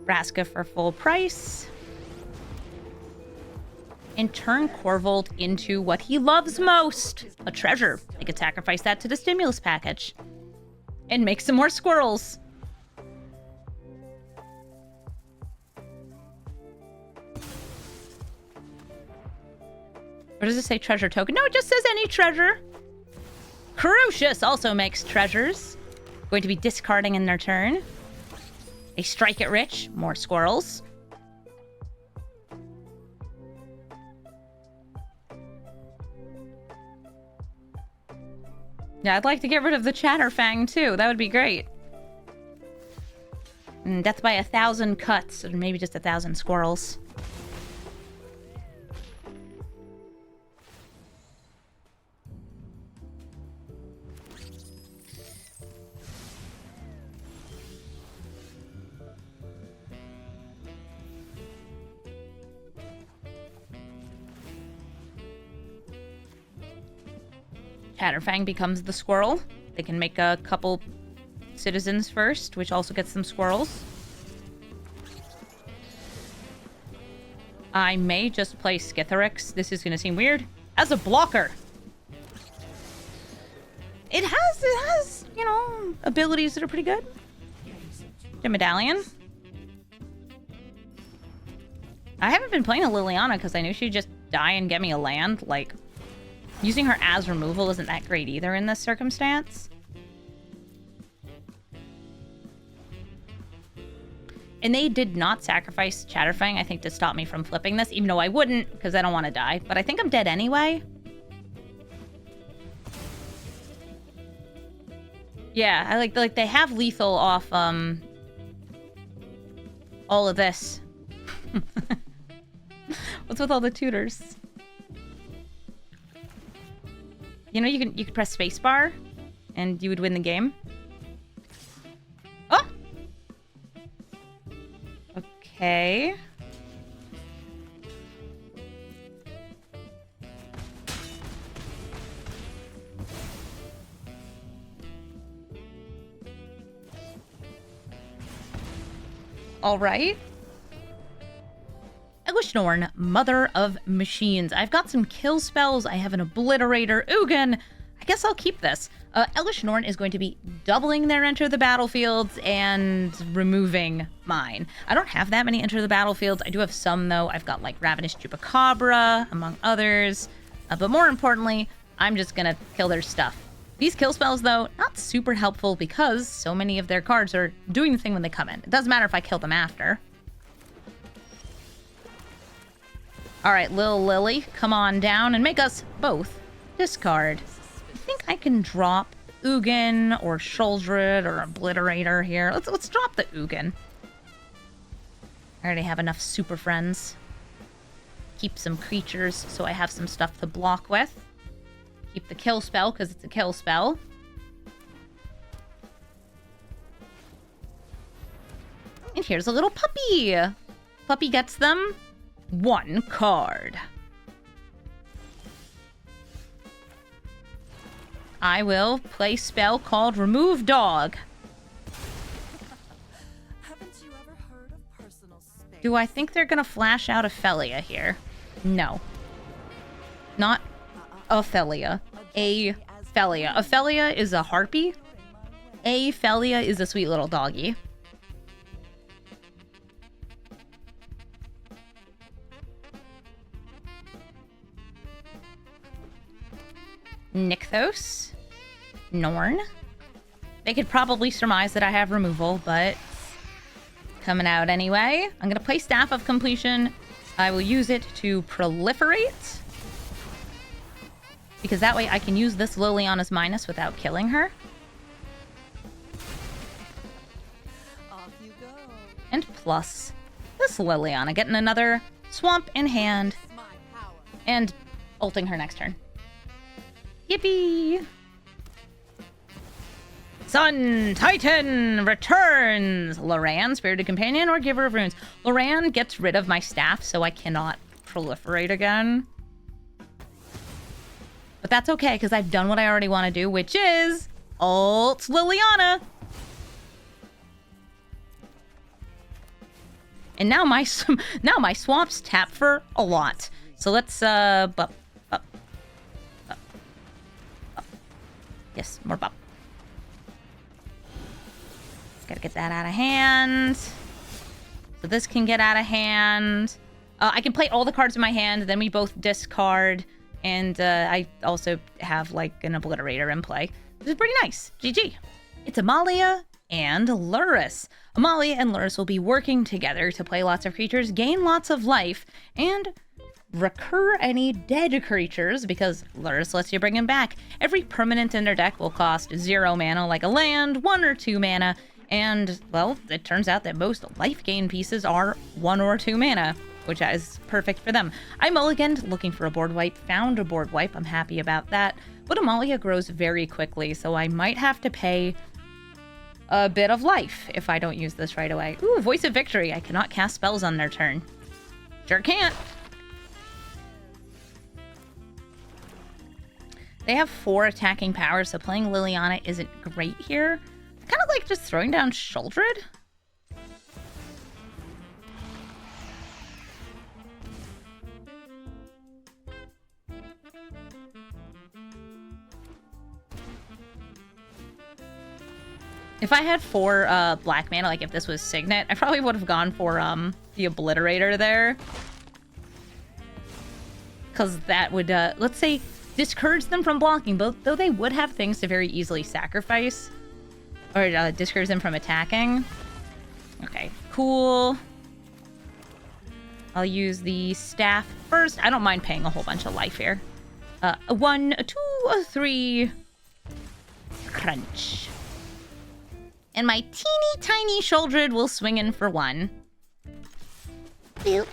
Vraska for full price. And turn Korvold into what he loves most, a treasure. They could sacrifice that to the Stimulus Package. And make some more squirrels. Or does it say treasure token? No, it just says any treasure. Crucius also makes treasures. Going to be discarding in their turn. They strike it rich. More squirrels. Yeah, I'd like to get rid of the Chatterfang too. That would be great. And death by 1,000 cuts, or maybe just 1,000 squirrels. Chatterfang becomes the squirrel. They can make a couple citizens first, which also gets some squirrels. I may just play Skitherix. This is gonna seem weird. As a blocker. It has, you know, abilities that are pretty good. The medallion. I haven't been playing a Liliana because I knew she'd just die and get me a land. Like, using her as removal isn't that great either in this circumstance. And they did not sacrifice Chatterfang, I think, to stop me from flipping this, even though I wouldn't, because I don't want to die. But I think I'm dead anyway. Yeah, I like they have lethal off all of this. What's with all the tutors? You know, you could press spacebar and you would win the game. Oh! Okay. All right. Elesh Norn, Mother of Machines. I've got some kill spells. I have an Obliterator. Ugin. I guess I'll keep this. Elesh Norn is going to be doubling their enter the battlefields and removing mine. I don't have that many enter the battlefields. I do have some, though. I've got, like, Ravenous Chupacabra, among others. But more importantly, I'm just going to kill their stuff. These kill spells, though, not super helpful because so many of their cards are doing the thing when they come in. It doesn't matter if I kill them after. All right, Lil Lily, come on down and make us both discard. I think I can drop Ugin or Shuldred or Obliterator here. Let's drop the Ugin. I already have enough super friends. Keep some creatures so I have some stuff to block with. Keep the kill spell because it's a kill spell. And here's a little puppy. Puppy gets them one card. I will play spell called Remove Dog. Haven't you ever heard of personal space? Do I think they're gonna flash out Ophelia here? No. Not Ophelia. Aphelia. Ophelia is a harpy. Aphelia is a sweet little doggy. Nixos. Norn. They could probably surmise that I have removal, but coming out anyway. I'm going to play Staff of Completion. I will use it to proliferate. Because that way I can use this Liliana's Minus without killing her. Off you go. And plus this Liliana getting another swamp in hand My power. and ulting her next turn. Yippee! Sun Titan returns! Loran, Spirited Companion, or Giver of Runes. Loran gets rid of my staff so I cannot proliferate again. But that's okay, because I've done what I already want to do, which is ult Liliana. And now my swamps tap for a lot. So let's bup. Yes, more bop. Gotta get that out of hand. So this can get out of hand. I can play all the cards in my hand, then we both discard. And I also have, like, an Obliterator in play. Which is pretty nice. GG. It's Amalia and Lurrus. Amalia and Lurrus will be working together to play lots of creatures, gain lots of life, and recur any dead creatures, because Lurrus lets you bring them back. Every permanent in their deck will cost 0 mana, like a land, 1 or 2 mana, and, well, it turns out that most life gain pieces are 1 or 2 mana, which is perfect for them. I mulliganed looking for a board wipe, found a board wipe, I'm happy about that, but Amalia grows very quickly, so I might have to pay a bit of life if I don't use this right away. Ooh, Voice of Victory, I cannot cast spells on their turn. Sure can't. They have 4 attacking powers, so playing Liliana isn't great here. Kind of like just throwing down Sheoldred. If I had 4 black mana, like if this was Signet, I probably would have gone for the Obliterator there. Because that would, let's say, discourage them from blocking, though they would have things to very easily sacrifice. Or discourage them from attacking. Okay, cool. I'll use the staff first. I don't mind paying a whole bunch of life here. A 1, a 2, a 3. Crunch. And my teeny tiny Sheoldred will swing in for 1. Boop.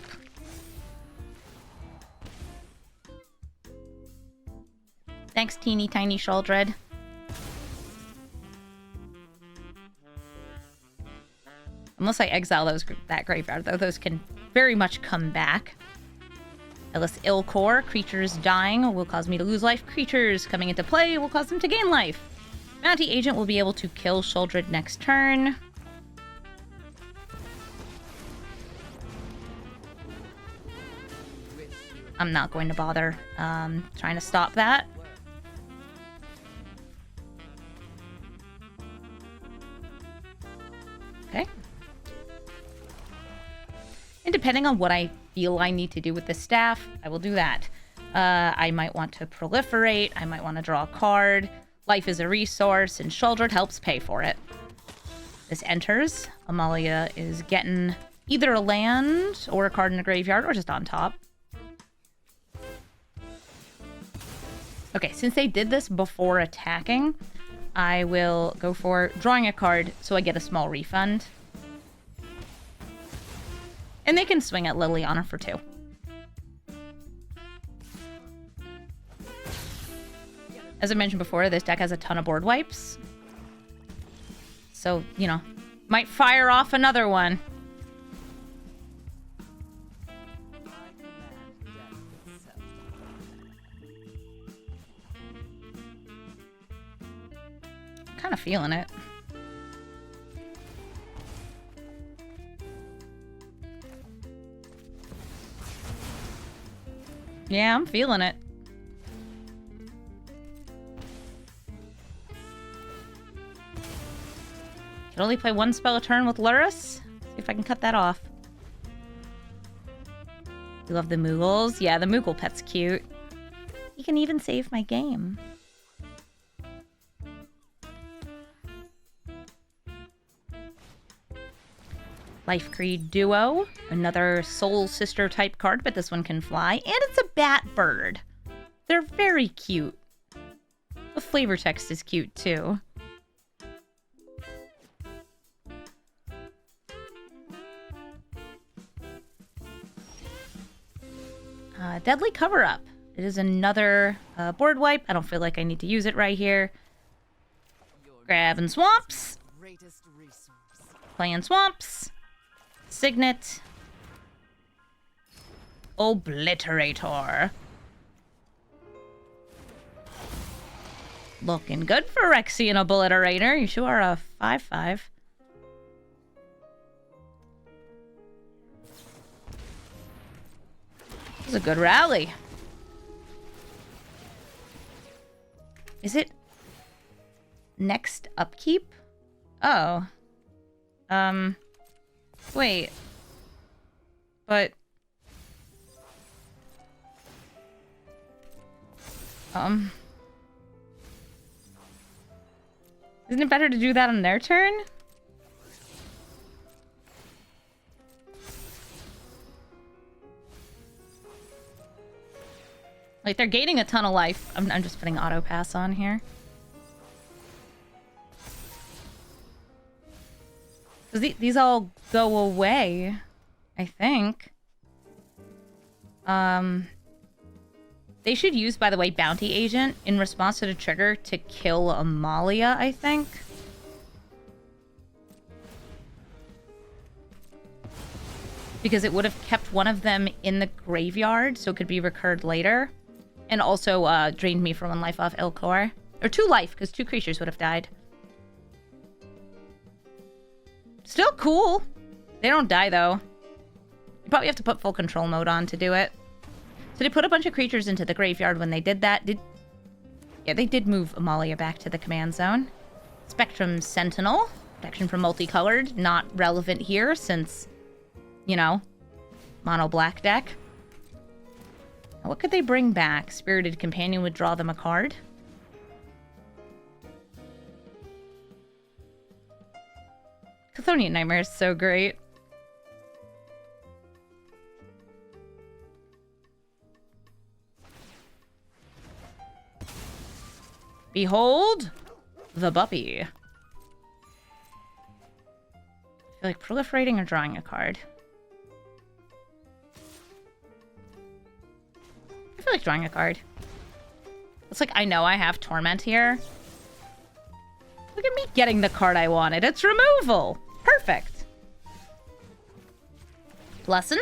Thanks, teeny tiny Sheoldred. Unless I exile that graveyard, though, those can very much come back. Ellis Ilkor, creatures dying will cause me to lose life. Creatures coming into play will cause them to gain life. Bounty Agent will be able to kill Sheoldred next turn. I'm not going to bother trying to stop that. Okay. And depending on what I feel I need to do with the staff, I will do that. I might want to proliferate. I might want to draw a card. Life is a resource, and Sheoldred helps pay for it. This enters. Amalia is getting either a land or a card in the graveyard, or just on top. Okay, since they did this before attacking, I will go for drawing a card so I get a small refund. And they can swing at Liliana for 2. As I mentioned before, this deck has a ton of board wipes. So, you know, might fire off another one. Kind of feeling it. Yeah, I'm feeling it. Can only play 1 spell a turn with Lurrus. See if I can cut that off. You love the Moogles? Yeah, the Moogle pet's cute. You can even save my game. Life Creed Duo. Another Soul Sister type card, but this one can fly. And it's a bat bird. They're very cute. The flavor text is cute too. Deadly Cover-Up. It is another board wipe. I don't feel like I need to use it right here. Grabbing Swamps. Playing Swamps. Signet. Obliterator. Looking good for Rexian Obliterator. You sure are a 5/5. This is a good rally. Is it next upkeep? Oh. Wait. But... Isn't it better to do that on their turn? Like, they're gaining a ton of life. I'm just putting auto pass on here. Because these all go away, I think. They should use, by the way, Bounty Agent in response to the trigger to kill Amalia, I think. Because it would have kept one of them in the graveyard, so it could be recurred later. And also drained me for 1 life off Ilkor. Or 2 life, because 2 creatures would have died. Still cool. They don't die, though. You probably have to put full control mode on to do it. So they put a bunch of creatures into the graveyard when they did that. Yeah, they did move Amalia back to the command zone. Spectrum Sentinel. Protection from multicolored. Not relevant here since, you know, mono black deck. What could they bring back? Spirited Companion would draw them a card. Chthonian Nightmare is so great. Behold the Buppy. I feel like proliferating or drawing a card. I feel like drawing a card. It's like, I know I have Torment here. Look at me getting the card I wanted. It's removal. Perfect. Blessin'.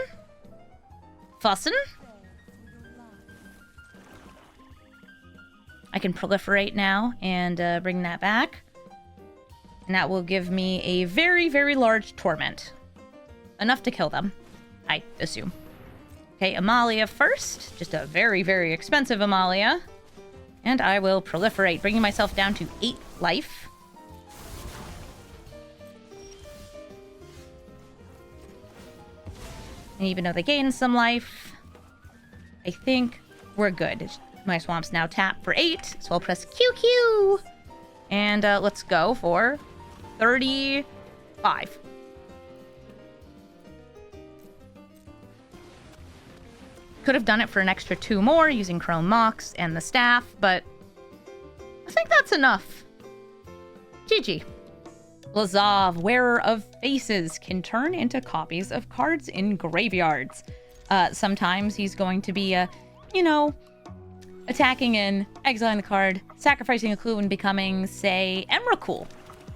Fussin'. I can proliferate now and bring that back. And that will give me a very, very large torment. Enough to kill them, I assume. Okay, Amalia first. Just a very, very expensive Amalia. And I will proliferate, bringing myself down to 8 life. And even though they gain some life, I think we're good. My swamp's now tapped for 8, so I'll press QQ. And let's go for 35. Could have done it for an extra 2 more using Chrome Mox and the staff, but I think that's enough. GG. Lazav, Wearer of Faces, can turn into copies of cards in graveyards. Sometimes he's going to be, you know, attacking and exiling the card, sacrificing a clue and becoming, say, Emrakul.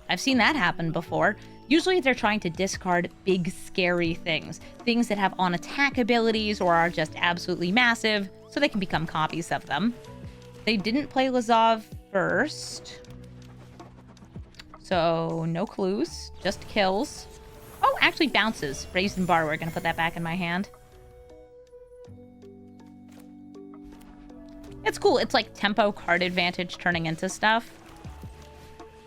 I've seen that happen before. Usually they're trying to discard big, scary things. Things that have on-attack abilities or are just absolutely massive, so they can become copies of them. They didn't play Lazav first. So, no clues. Just kills. Oh, actually bounces. Raised and Bar, we're going to put that back in my hand. It's cool. It's like tempo card advantage turning into stuff.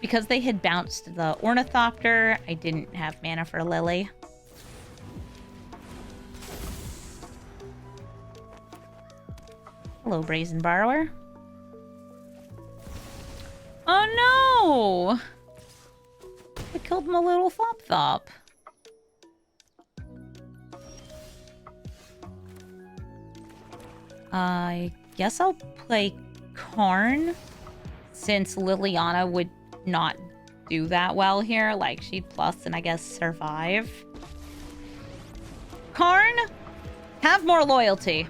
Because they had bounced the Ornithopter, I didn't have mana for Lily. Hello, Brazen Borrower. Oh no! I killed my little Thop Thop. I guess I'll play Karn, since Liliana would not do that well here. Like, she'd plus and I guess survive. Karn, have more loyalty.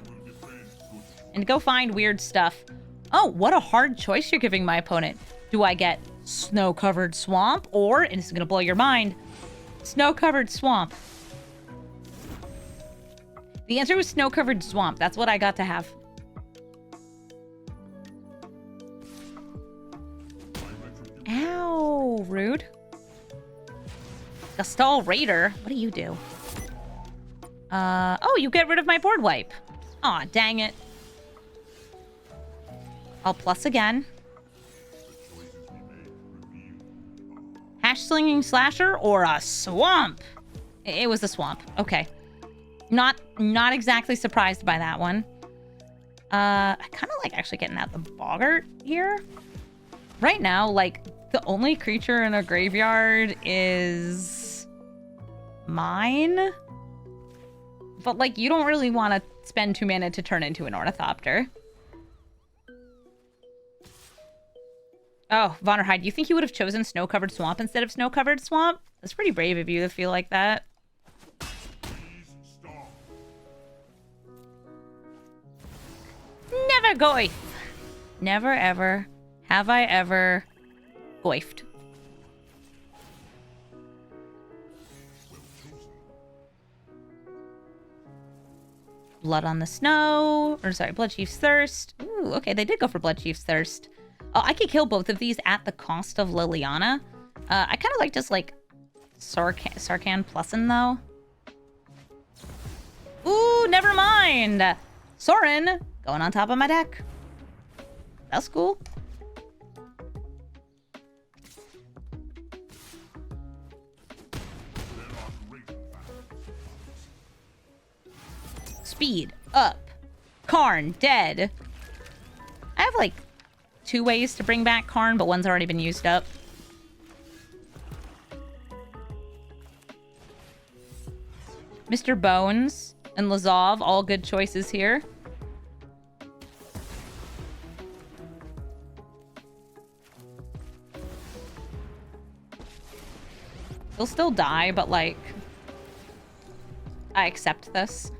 And go find weird stuff. Oh, what a hard choice you're giving my opponent. Do I get Snow-Covered Swamp or, and this is going to blow your mind, Snow-Covered Swamp? The answer was Snow-Covered Swamp. That's what I got to have. Ow, rude. Gastal Raider. What do you do? Oh, you get rid of my board wipe. Aw, dang it. I'll plus again. Hash Slinging Slasher or a swamp? It was a swamp. Okay. Not exactly surprised by that one. I kind of like actually getting out the Boggart here. Right now, like, the only creature in the graveyard is mine. But, like, you don't really want to spend 2 mana to turn into an Ornithopter. Oh, Vonnerhide, you think you would have chosen Snow-Covered Swamp instead of Snow-Covered Swamp? That's pretty brave of you to feel like that. Never goif. Never ever have I ever goifed. Blood on the Snow. Or sorry, Bloodchief's Thirst. Ooh, okay, they did go for Bloodchief's Thirst. Oh, I could kill both of these at the cost of Liliana. I kind of like just, like, Sarkhan Plusin, though. Ooh, never mind. Sorin going on top of my deck. That's cool. Speed up. Karn dead. I have like 2 ways to bring back Karn, but one's already been used up. Mr. Bones and Lazav, all good choices here. He'll still die, but like, I accept this.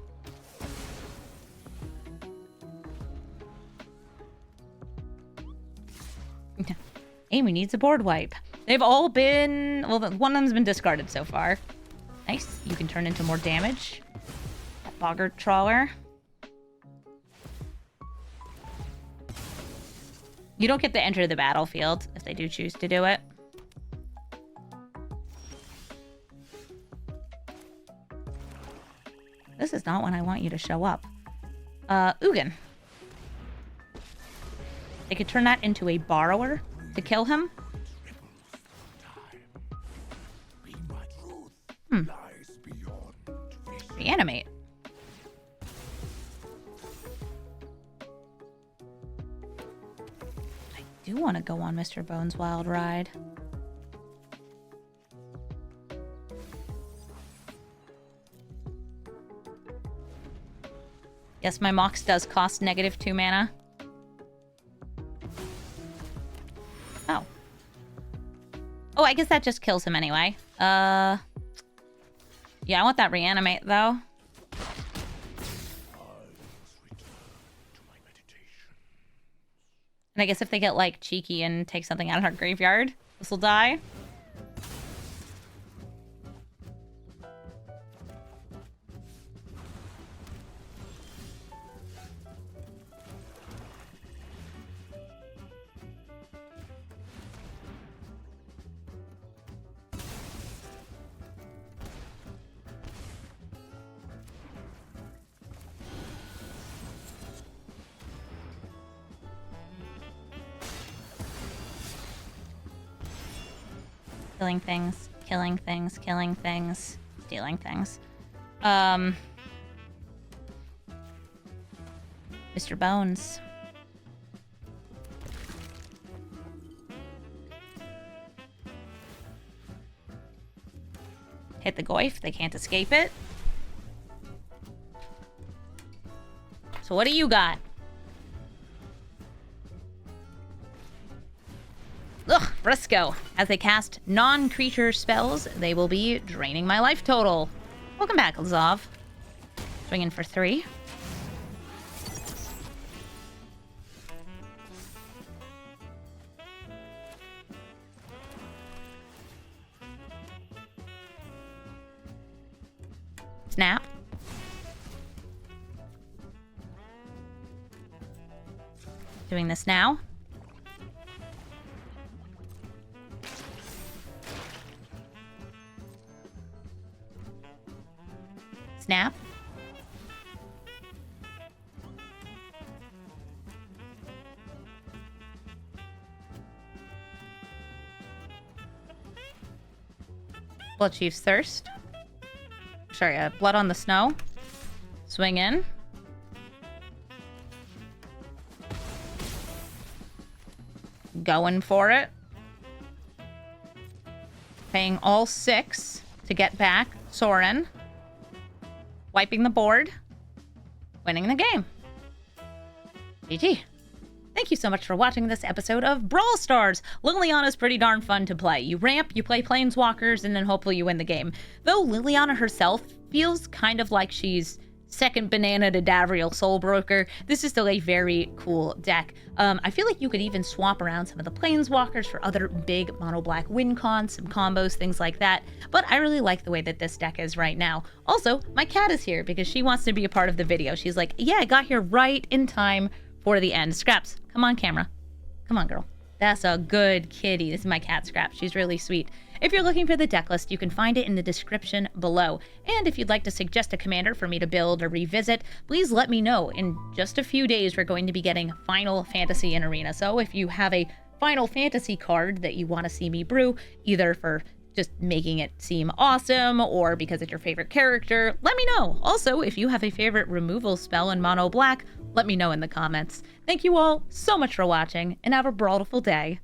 Amy needs a board wipe. They've all been... Well, one of them's been discarded so far. Nice. You can turn into more damage. That Boggart Trawler. You don't get to enter the battlefield if they do choose to do it. This is not when I want you to show up. Ugin. They could turn that into a borrower to kill him. Reanimate. I do want to go on Mr. Bones' wild ride. Yes, my Mox does cost -2 mana. Oh. Oh, I guess that just kills him anyway. Yeah, I want that reanimate, though. And I guess if they get, like, cheeky and take something out of our graveyard, this will die. Killing things, killing things, killing things, stealing things. Mr. Bones. Hit the Goyf, they can't escape it. So what do you got? Ugh, Briscoe. As they cast non-creature spells, they will be draining my life total. Welcome back, Lazav. Swinging for 3. Snap. Doing this now. Snap. Blood Chief's Thirst. Sorry, Blood on the Snow. Swing in. Going for it. Paying all 6 to get back Sorin. Wiping the board. Winning the game. GG. Thank you so much for watching this episode of Brawl Stars. Liliana's pretty darn fun to play. You ramp, you play Planeswalkers, and then hopefully you win the game. Though Liliana herself feels kind of like she's second banana to Davriel Soulbroker, this is still a very cool deck. I feel like you could even swap around some of the Planeswalkers for other big mono-black win cons, some combos, things like that. But I really like the way that this deck is right now. Also, my cat is here because she wants to be a part of the video. She's like, yeah, I got here right in time for the end. Scraps, come on camera. Come on, girl. That's a good kitty. This is my cat Scrap. She's really sweet. If you're looking for the deck list, you can find it in the description below. And if you'd like to suggest a commander for me to build or revisit, please let me know. In just a few days, we're going to be getting Final Fantasy in Arena. So if you have a Final Fantasy card that you want to see me brew, either for just making it seem awesome or because it's your favorite character, let me know. Also, if you have a favorite removal spell in mono black, let me know in the comments. Thank you all so much for watching, and have a brawlful day.